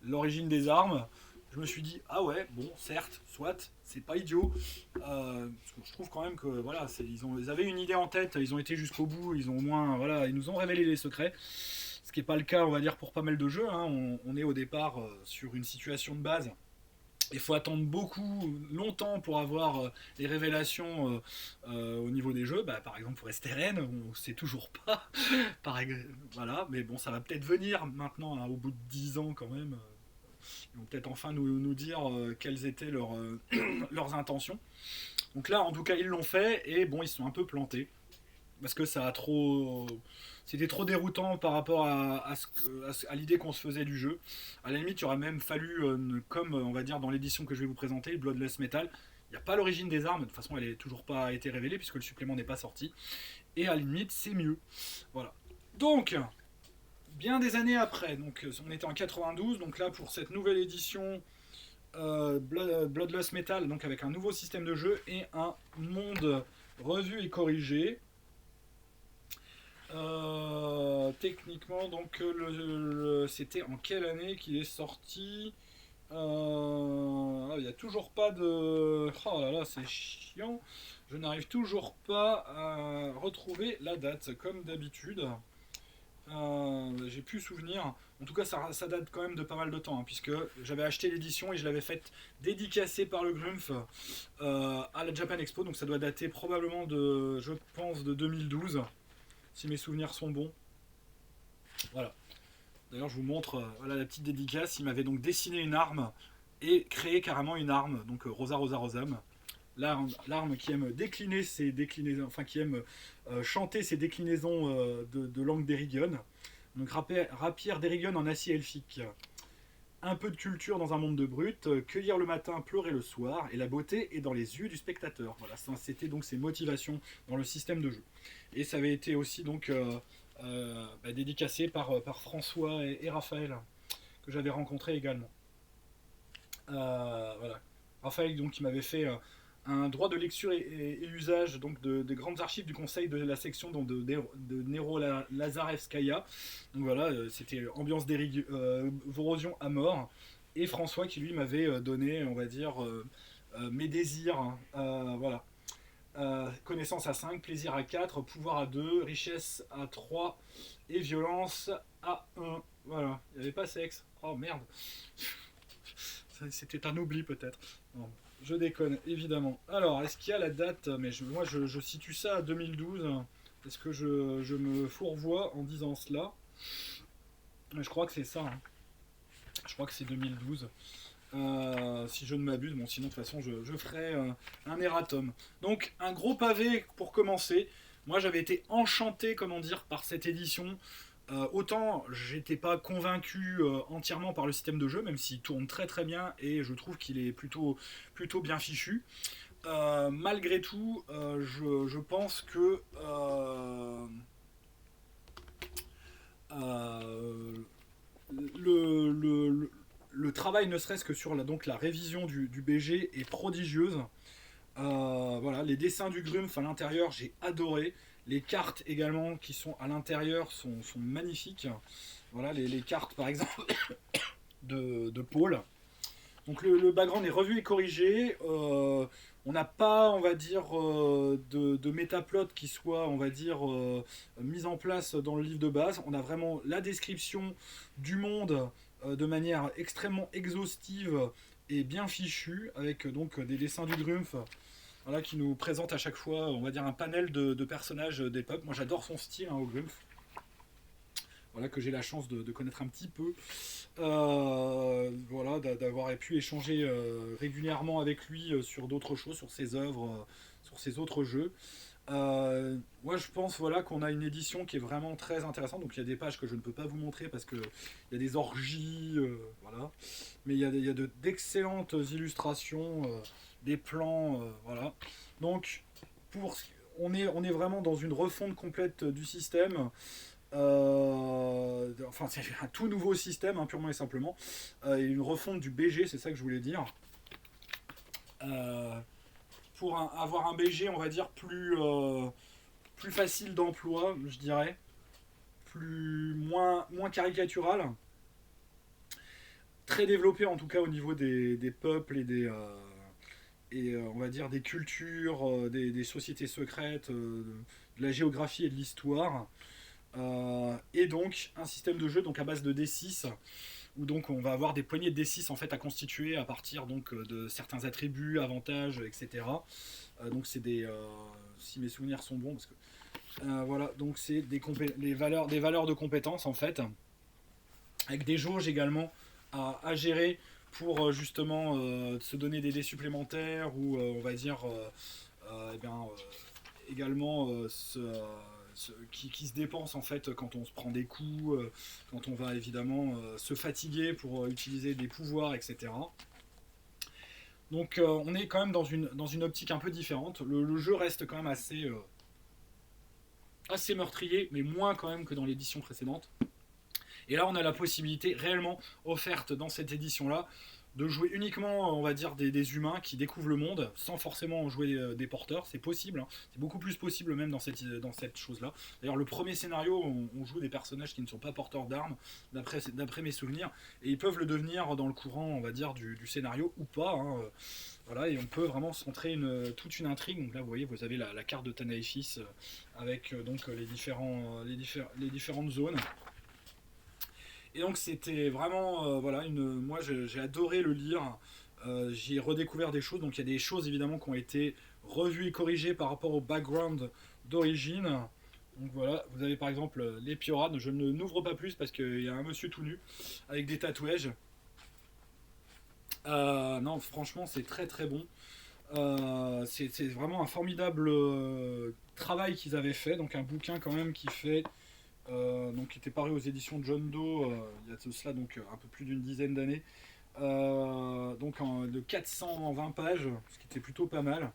l'origine des armes. Je me suis dit, ah ouais, bon, certes, soit, c'est pas idiot. Parce que je trouve quand même que voilà, ils avaient une idée en tête, ils ont été jusqu'au bout, ils ont au moins, voilà, ils nous ont révélé les secrets. Ce qui n'est pas le cas, on va dire, pour pas mal de jeux, hein. On est au départ sur une situation de base. Il faut attendre beaucoup, longtemps pour avoir les révélations au niveau des jeux. Bah, par exemple pour STRN, on ne sait toujours pas. Voilà, mais bon, ça va peut-être venir maintenant, hein, au bout de 10 ans quand même. Ils vont peut-être enfin nous dire quelles étaient leurs intentions. Donc là, en tout cas, ils l'ont fait et bon, ils se sont un peu plantés parce que c'était trop déroutant par rapport à l'idée qu'on se faisait du jeu. À la limite, il aurait même fallu, comme on va dire dans l'édition que je vais vous présenter, Bloodless Metal, il n'y a pas l'origine des armes, de toute façon elle n'est toujours pas été révélée puisque le supplément n'est pas sorti. Et à la limite, c'est mieux. Voilà. Donc, bien des années après, donc on était en 92, donc là pour cette nouvelle édition Bloodless Metal, donc avec un nouveau système de jeu et un monde revu et corrigé. Techniquement, donc c'était en quelle année qu'il est sorti? Il n'y a toujours pas de. Oh là là, c'est chiant. Je n'arrive toujours pas à retrouver la date, comme d'habitude. J'ai plus souvenir. En tout cas, ça date quand même de pas mal de temps, hein, puisque j'avais acheté l'édition et je l'avais faite dédicacée par le Grumpf à la Japan Expo. Donc ça doit dater probablement je pense, de 2012, si mes souvenirs sont bons. Voilà. D'ailleurs, je vous montre voilà, la petite dédicace. Il m'avait donc dessiné une arme et créé carrément une arme, donc Rosa Rosa Rosam. L'arme qui aime décliner ses déclinaisons, enfin qui aime chanter ses déclinaisons de langue d'Erigon. Donc rapière d'Erigon en acier elfique. Un peu de culture dans un monde de brutes, cueillir le matin, pleurer le soir, et la beauté est dans les yeux du spectateur. Voilà, c'était donc ses motivations dans le système de jeu. Et ça avait été aussi donc dédicacé par François et Raphaël, que j'avais rencontré également. Voilà. Raphaël donc, qui m'avait fait un droit de lecture et usage donc des grandes archives du conseil de la section donc, de Nero Lazarevskaya. Donc voilà, c'était ambiance Vorosion à mort. Et François qui lui m'avait donné, on va dire, mes désirs. Voilà. Connaissance à 5, plaisir à 4, pouvoir à 2, richesse à 3 et violence à 1. Voilà, il n'y avait pas sexe. Oh merde. C'était un oubli peut-être. Non, je déconne, évidemment. Alors, est-ce qu'il y a la date? Mais moi, je situe ça à 2012. Est-ce que je me fourvoie en disant cela? Je crois que c'est ça. Hein. Je crois que c'est 2012. Si je ne m'abuse, bon sinon de toute façon je ferai un erratum. Donc un gros pavé pour commencer. Moi j'avais été enchanté, comment dire, par cette édition. Autant j'étais pas convaincu entièrement par le système de jeu, même s'il tourne très très bien et je trouve qu'il est plutôt bien fichu. Malgré tout, je pense que le travail, ne serait-ce que sur la révision du BG, est prodigieuse. Voilà, les dessins du Grumpf à l'intérieur, j'ai adoré. Les cartes également qui sont à l'intérieur sont magnifiques. Voilà, les cartes par exemple de Paul. Donc le background est revu et corrigé. On n'a pas, on va dire, de métaplot qui soit, on va dire, mise en place dans le livre de base. On a vraiment la description du monde de manière extrêmement exhaustive et bien fichue, avec donc des dessins du Grumpf, voilà, qui nous présente à chaque fois, on va dire, un panel de personnages des peuples. Moi j'adore son style, hein, au Grumpf. Voilà, que j'ai la chance de connaître un petit peu. Voilà, d'avoir pu échanger régulièrement avec lui sur d'autres choses, sur ses œuvres, sur ses autres jeux. Moi je pense voilà, qu'on a une édition qui est vraiment très intéressante. Donc il y a des pages que je ne peux pas vous montrer parce qu'il y a des orgies, voilà. Mais il y a d'excellentes illustrations, des plans, voilà. Donc on est vraiment dans une refonte complète du système. Enfin, c'est un tout nouveau système, hein, purement et simplement. Et une refonte du BG, c'est ça que je voulais dire. Euh, pour avoir un BG, on va dire, plus facile d'emploi, je dirais. Moins caricatural. Très développé, en tout cas, au niveau des peuples on va dire des cultures, des sociétés secrètes, de la géographie et de l'histoire. Et donc un système de jeu donc à base de D6 où donc on va avoir des poignées de D6 en fait à constituer à partir donc de certains attributs, avantages, etc. Donc c'est si mes souvenirs sont bons parce que voilà donc c'est des valeurs de compétences en fait avec des jauges également à gérer pour justement se donner des dés supplémentaires ou on va dire eh bien, également qui se dépensent en fait quand on se prend des coups, quand on va évidemment se fatiguer pour utiliser des pouvoirs, etc. Donc on est quand même dans une optique un peu différente. Le jeu reste quand même assez meurtrier, mais moins quand même que dans l'édition précédente. Et là, on a la possibilité réellement offerte dans cette édition-là de jouer uniquement, on va dire, des humains qui découvrent le monde sans forcément jouer des porteurs. C'est possible, hein. C'est beaucoup plus possible même dans cette chose-là. D'ailleurs, le premier scénario, on joue des personnages qui ne sont pas porteurs d'armes, d'après mes souvenirs, et ils peuvent le devenir dans le courant, on va dire, du scénario ou pas. Hein. Voilà, et on peut vraiment centrer toute une intrigue. Donc là, vous voyez, vous avez la carte de Tanaïfis avec donc les différentes zones. Et donc c'était vraiment, voilà, moi j'ai adoré le lire. J'ai redécouvert des choses. Donc il y a des choses évidemment qui ont été revues et corrigées par rapport au background d'origine. Donc voilà, vous avez par exemple les Piorades. Je ne n'ouvre pas plus parce qu'il y a un monsieur tout nu avec des tatouages. Non, franchement, c'est très très bon. C'est vraiment un formidable travail qu'ils avaient fait. Donc un bouquin quand même donc qui était paru aux éditions John Doe il y a de cela donc un peu plus d'une dizaine d'années. De 420 pages, ce qui était plutôt pas mal.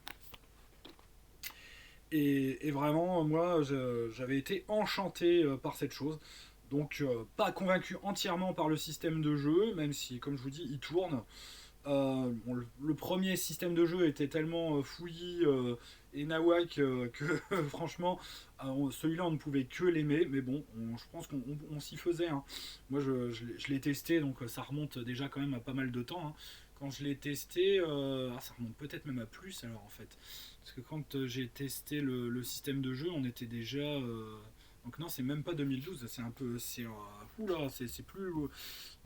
Et vraiment, moi, j'avais été enchanté par cette chose. Donc, pas convaincu entièrement par le système de jeu, même si, comme je vous dis, il tourne. Bon, le premier système de jeu était tellement fouillis et nawak que franchement, celui-là on ne pouvait que l'aimer. Mais bon, je pense qu'on s'y faisait. Hein. Moi je l'ai testé, donc ça remonte déjà quand même à pas mal de temps. Hein. Quand je l'ai testé, ça remonte peut-être même à plus alors en fait. Parce que quand j'ai testé le système de jeu, on était déjà. Donc non, c'est même pas 2012, c'est un peu. Oula, c'est plus.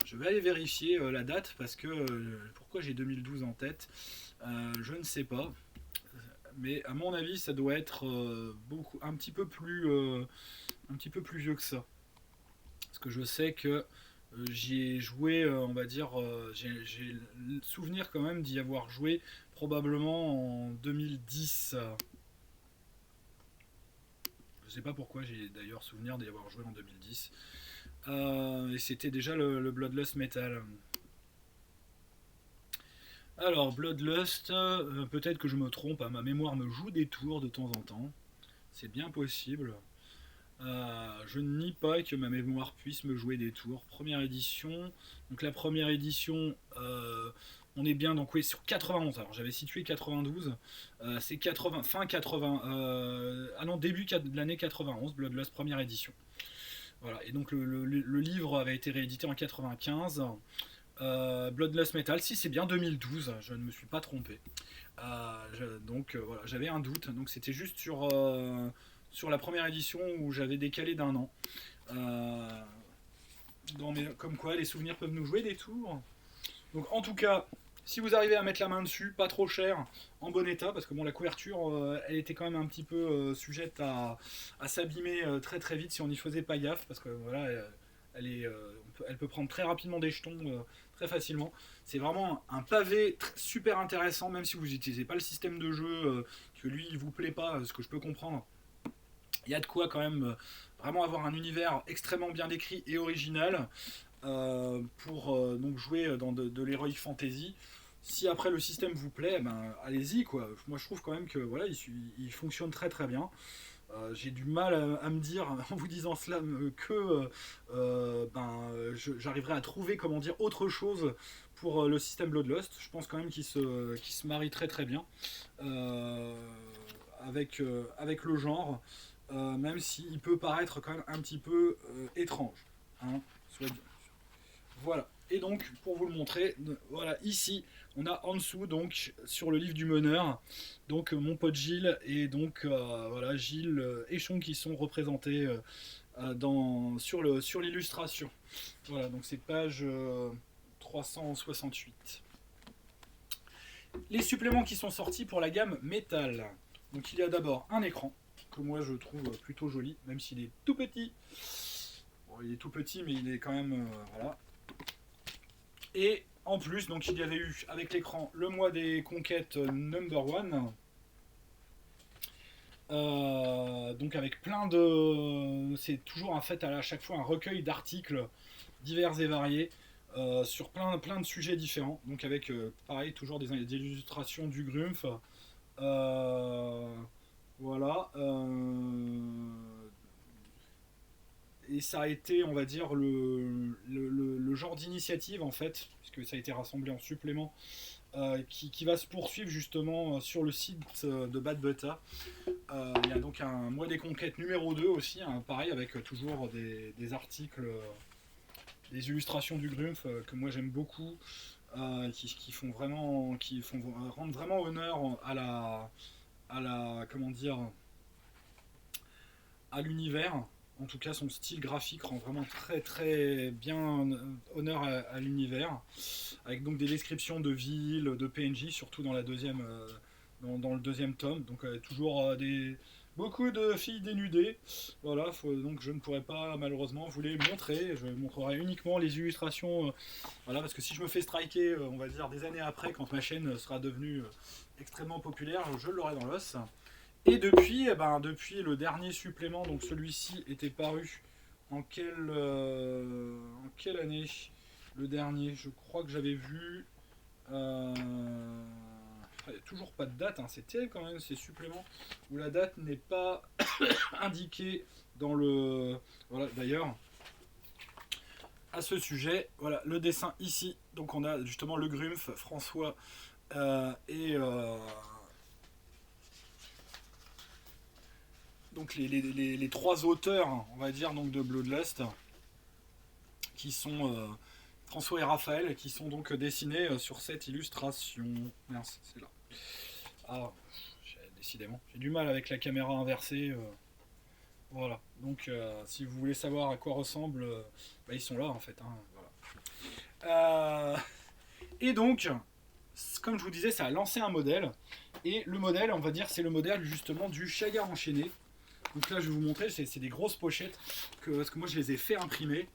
Je vais aller vérifier la date parce que pourquoi j'ai 2012 en tête, je ne sais pas. Mais à mon avis, ça doit être un petit peu plus vieux que ça. Parce que je sais que j'y ai joué, on va dire, j'ai le souvenir quand même d'y avoir joué probablement en 2010. Je sais pas pourquoi j'ai d'ailleurs souvenir d'y avoir joué en 2010. Et c'était déjà le Bloodlust Metal. Alors, Bloodlust, peut-être que je me trompe, hein, ma mémoire me joue des tours de temps en temps. C'est bien possible. Je ne nie pas que ma mémoire puisse me jouer des tours. Première édition. Donc la première édition, on est bien donc oui, sur 91. Alors j'avais situé 92. C'est 80, fin 80. Ah non, début de l'année 91, Bloodlust première édition. Voilà. Et donc le livre avait été réédité en 95. Bloodlust Metal, si c'est bien 2012, je ne me suis pas trompé. Voilà, j'avais un doute, donc c'était juste sur la première édition où j'avais décalé d'un an. Comme quoi, les souvenirs peuvent nous jouer des tours. Donc en tout cas, si vous arrivez à mettre la main dessus, pas trop cher, en bon état, parce que bon, la couverture, elle était quand même un petit peu sujette à s'abîmer très très vite si on n'y faisait pas gaffe, parce que voilà, elle peut prendre très rapidement des jetons, très facilement. C'est vraiment un pavé super intéressant, même si vous n'utilisez pas le système de jeu, que lui il vous plaît pas, ce que je peux comprendre. Il y a de quoi quand même vraiment avoir un univers extrêmement bien décrit et original pour donc jouer dans de l'heroic fantasy. Si après le système vous plaît, ben allez-y quoi. Moi je trouve quand même que voilà, il fonctionne très très bien. J'ai du mal à me dire en vous disant cela que j'arriverai à trouver comment dire autre chose pour le système Bloodlust. Je pense quand même qu'il se marie très très bien euh, avec le genre, même s'il peut paraître quand même un petit peu étrange. Hein, soit dit. Voilà. Et donc, pour vous le montrer, voilà, ici, on a en dessous, donc, sur le livre du meneur, donc mon pote Gilles et donc, voilà, Gilles et Chon qui sont représentés sur l'illustration. Voilà, donc c'est page 368. Les suppléments qui sont sortis pour la gamme métal. Donc, il y a d'abord un écran, que moi je trouve plutôt joli, même s'il est tout petit. Bon, il est tout petit, mais il est quand même, voilà. Et en plus, donc il y avait eu avec l'écran le mois des conquêtes number one. Donc avec plein de... C'est toujours en fait à chaque fois un recueil d'articles divers et variés sur plein de sujets différents. Donc avec pareil toujours des illustrations du Grumpf. Euh, voilà. Et ça a été, on va dire, le genre d'initiative, en fait, puisque ça a été rassemblé en supplément, qui va se poursuivre justement sur le site de Bad Butter. Il y a donc un mois des conquêtes numéro 2 aussi, hein, pareil, avec toujours des articles, des illustrations du Grumpf que moi j'aime beaucoup, qui font rendre vraiment honneur comment dire, à l'univers. En tout cas, son style graphique rend vraiment très très bien honneur à l'univers, avec donc des descriptions de villes, de PNJ, surtout dans dans le deuxième tome. Donc toujours beaucoup de filles dénudées. Voilà, donc je ne pourrais pas malheureusement vous les montrer. Je montrerai uniquement les illustrations. Voilà, parce que si je me fais striker, on va dire des années après, quand ma chaîne sera devenue extrêmement populaire, je l'aurai dans l'os. Et depuis, depuis le dernier supplément, donc celui-ci était paru en quelle année? Le dernier, je crois que j'avais vu. Il n'y a toujours pas de date, hein, c'est terrible quand même ces suppléments où la date n'est pas indiquée dans le. Voilà, d'ailleurs, à ce sujet, voilà le dessin ici. Donc on a justement le Grumpf, François et. Donc les trois auteurs, on va dire, donc de Bloodlust, qui sont François et Raphaël, qui sont donc dessinés sur cette illustration. Mince, c'est là. Ah, décidément, j'ai du mal avec la caméra inversée. Voilà. Donc, si vous voulez savoir à quoi ressemble, ils sont là en fait. Hein, voilà. Et donc, comme je vous disais, ça a lancé un modèle. Et le modèle, on va dire, c'est le modèle justement du Chagar enchaîné. Donc là, je vais vous montrer, c'est des grosses pochettes parce que moi, je les ai fait imprimer.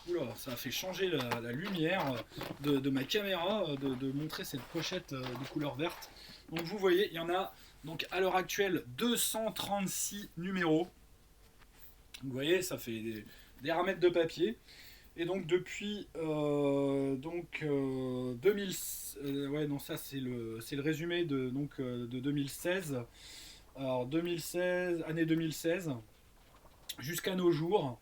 Oula, ça a fait changer la lumière de ma caméra de montrer cette pochette de couleur verte. Donc vous voyez, il y en a donc à l'heure actuelle 236 numéros. Vous voyez, ça fait des ramettes de papier. Et donc depuis 2000, ouais non ça c'est le résumé de 2016. Alors 2016, année 2016 jusqu'à nos jours.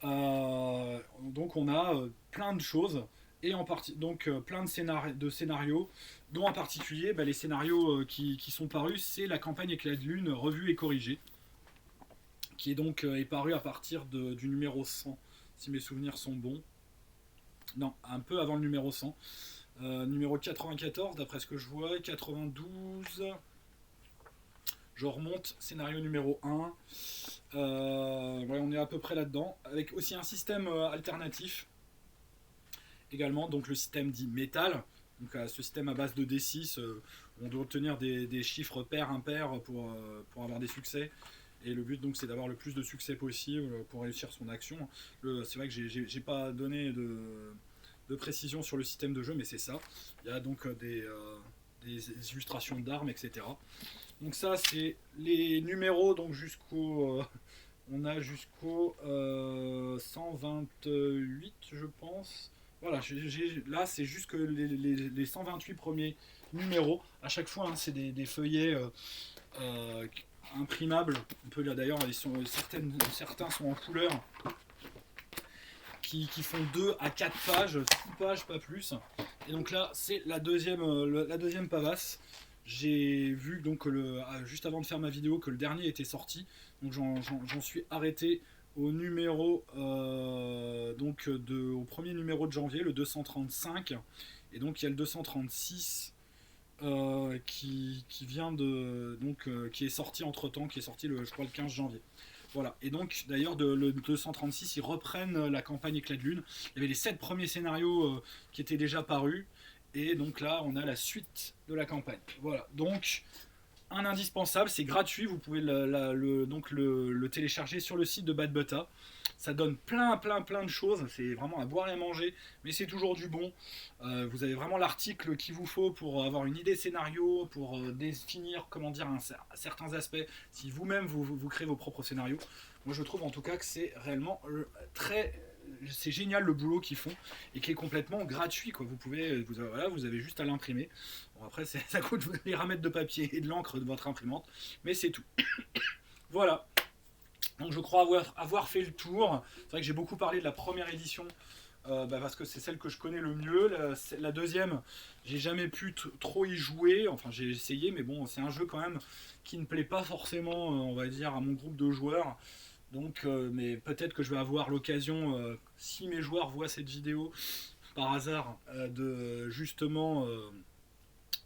Donc on a plein de choses et en partie donc plein de scénarios dont en particulier les scénarios qui sont parus, c'est la campagne Éclat de Lune revue et corrigée qui est donc est paru à partir du numéro 100 si mes souvenirs sont bons. Non, un peu avant le numéro 100. Numéro 94 d'après ce que je vois, 92. Je remonte, scénario numéro 1. Ouais, on est à peu près là-dedans. Avec aussi un système alternatif. Également, donc le système dit métal. Donc ce système à base de D6, on doit obtenir des chiffres pairs, impairs pour avoir des succès. Et le but donc c'est d'avoir le plus de succès possible pour réussir son action. C'est vrai que j'ai pas donné de précision sur le système de jeu, mais c'est ça. Il y a donc des illustrations d'armes, etc. Donc ça c'est les numéros donc on a jusqu'au 128 je pense. Voilà, là c'est juste que les 128 premiers numéros, à chaque fois, hein, c'est des feuillets euh, imprimables. On peut lire d'ailleurs, certains sont en couleur, qui font 2 à 4 pages, 6 pages, pas plus. Et donc là, c'est la deuxième pavasse. J'ai vu donc juste avant de faire ma vidéo que le dernier était sorti, donc j'en suis arrêté au numéro au premier numéro de janvier, le 235, et donc il y a le 236 qui vient qui est sorti entre temps, qui est sorti je crois le 15 janvier. Voilà, et donc d'ailleurs le 236 ils reprennent la campagne Éclat de Lune. Il y avait les 7 premiers scénarios qui étaient déjà parus, et donc là on a la suite de la campagne. Voilà, donc un indispensable, c'est gratuit, vous pouvez le télécharger sur le site de Bad Butta. Ça donne plein de choses, c'est vraiment à boire et à manger, mais c'est toujours du bon. Vous avez vraiment l'article qu'il vous faut pour avoir une idée scénario, pour définir comment dire certains aspects, si vous-même vous créez vos propres scénarios. Moi je trouve en tout cas que c'est réellement c'est génial le boulot qu'ils font et qui est complètement gratuit, quoi. Vous avez juste à l'imprimer. Bon, après ça coûte les ramettes de papier et de l'encre de votre imprimante, mais c'est tout. Voilà. Donc je crois avoir fait le tour. C'est vrai que j'ai beaucoup parlé de la première édition parce que c'est celle que je connais le mieux. La deuxième, j'ai jamais pu trop y jouer. Enfin, j'ai essayé, mais bon, c'est un jeu quand même qui ne plaît pas forcément, on va dire, à mon groupe de joueurs. Donc, mais peut-être que je vais avoir l'occasion, si mes joueurs voient cette vidéo par hasard, de justement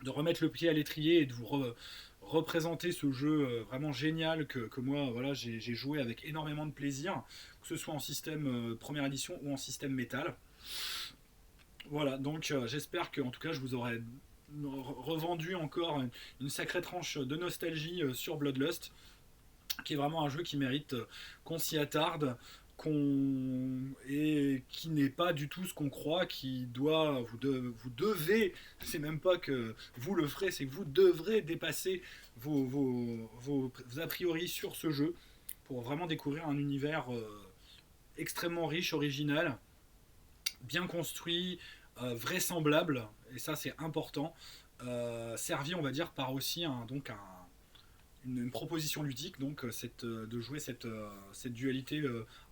de remettre le pied à l'étrier et de vous représenter ce jeu vraiment génial que moi voilà, j'ai joué avec énormément de plaisir, que ce soit en système première édition ou en système métal. Voilà, donc j'espère que en tout cas je vous aurai revendu encore une sacrée tranche de nostalgie sur Bloodlust, qui est vraiment un jeu qui mérite qu'on s'y attarde, et qui n'est pas du tout ce qu'on croit, qui doit, vous devez, c'est même pas que vous le ferez, c'est que vous devrez dépasser vos a priori sur ce jeu pour vraiment découvrir un univers extrêmement riche, original, bien construit, vraisemblable, et ça c'est important, servi on va dire par aussi une proposition ludique, donc de jouer cette dualité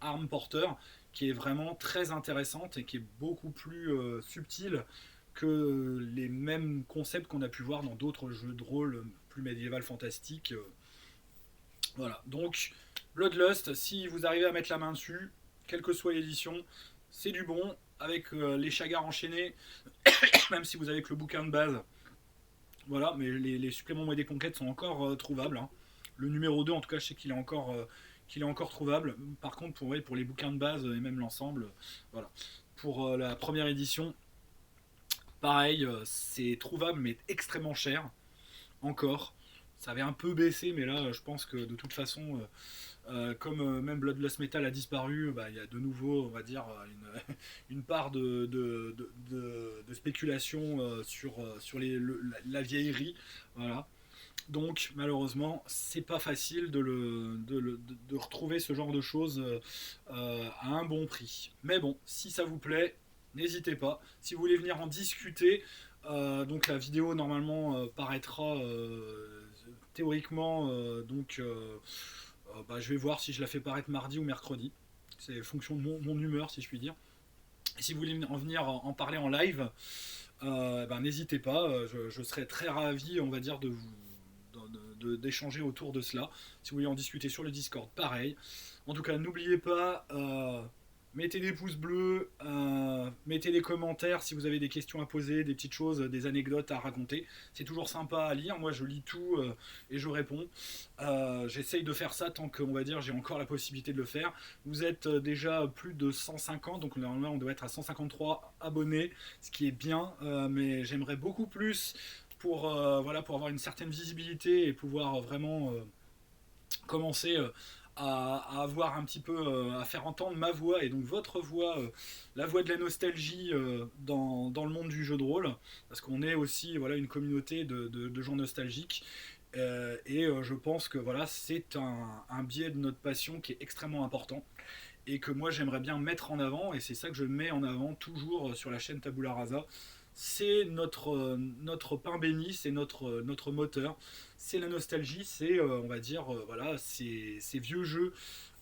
arme-porteur, qui est vraiment très intéressante et qui est beaucoup plus subtile que les mêmes concepts qu'on a pu voir dans d'autres jeux de rôle plus médiéval fantastique. Voilà, donc Bloodlust, si vous arrivez à mettre la main dessus, quelle que soit l'édition, c'est du bon, avec les chagars enchaînés, même si vous avez que le bouquin de base. Voilà, mais les suppléments et des conquêtes sont encore trouvables, hein. Le numéro 2, en tout cas, je sais qu'il est encore trouvable. Par contre, pour les bouquins de base et même l'ensemble, voilà. Pour la première édition, pareil, c'est trouvable mais extrêmement cher, encore. Ça avait un peu baissé, mais là, je pense que de toute façon, comme même Bloodlust Metal a disparu, bah, il y a de nouveau, on va dire, une part de spéculation sur la vieillerie. Voilà. Donc malheureusement, c'est pas facile de retrouver ce genre de choses à un bon prix. Mais bon, si ça vous plaît, n'hésitez pas. Si vous voulez venir en discuter, donc la vidéo normalement paraîtra théoriquement je vais voir si je la fais paraître mardi ou mercredi. C'est fonction de mon humeur, si je puis dire. Et si vous voulez en venir en parler en live, n'hésitez pas. Je serai très ravi, on va dire, d'échanger autour de cela. Si vous voulez en discuter sur le Discord, pareil. En tout cas, n'oubliez pas, mettez des pouces bleus, mettez des commentaires si vous avez des questions à poser, des petites choses, des anecdotes à raconter. C'est toujours sympa à lire. Moi, je lis tout et je réponds. J'essaye de faire ça tant que, on va dire, j'ai encore la possibilité de le faire. Vous êtes déjà plus de 150, donc normalement, on doit être à 153 abonnés, ce qui est bien, mais j'aimerais beaucoup plus pour avoir une certaine visibilité et pouvoir vraiment commencer à avoir un petit peu à faire entendre ma voix et donc votre voix, la voix de la nostalgie dans le monde du jeu de rôle, parce qu'on est aussi une communauté de gens nostalgiques. Je pense que c'est un biais de notre passion qui est extrêmement important et que moi j'aimerais bien mettre en avant, et c'est ça que je mets en avant toujours sur la chaîne Tabula Rasa. C'est notre pain béni, c'est notre moteur, c'est la nostalgie, c'est on va dire voilà, ces vieux jeux,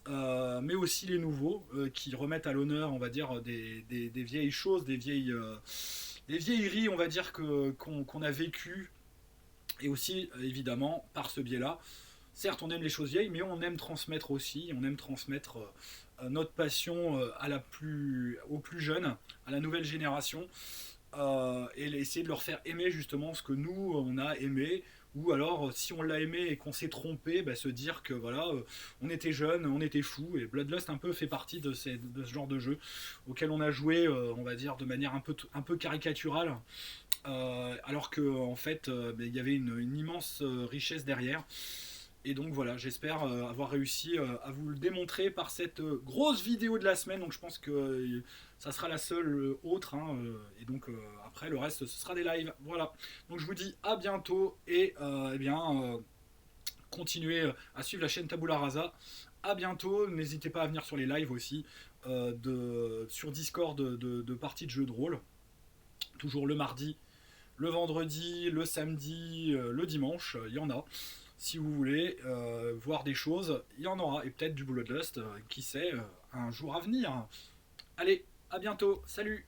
mais aussi les nouveaux qui remettent à l'honneur, on va dire, des vieilles choses, des vieilleries, on va dire, qu'on a vécues, et aussi évidemment par ce biais-là. Certes, on aime les choses vieilles, mais on aime transmettre aussi, on aime transmettre notre passion aux plus jeunes, à la nouvelle génération, et essayer de leur faire aimer justement ce que nous on a aimé, ou alors si on l'a aimé et qu'on s'est trompé, bah, se dire que voilà, on était jeunes, on était fous, et Bloodlust un peu fait partie de ce genre de jeu auquel on a joué, on va dire de manière un peu caricaturale, alors que en fait bah, il y avait une immense richesse derrière. Et donc voilà, j'espère avoir réussi à vous le démontrer par cette grosse vidéo de la semaine. Donc je pense que ça sera la seule autre, hein, et donc après le reste ce sera des lives. Voilà. Donc je vous dis à bientôt, et eh bien continuez à suivre la chaîne Tabula Rasa. À bientôt. N'hésitez pas à venir sur les lives aussi, sur Discord de parties de jeux de rôle. Toujours le mardi, le vendredi, le samedi, le dimanche, il y en a. Si vous voulez voir des choses, il y en aura, et peut-être du Bloodlust, qui sait, un jour à venir. Allez, à bientôt, salut!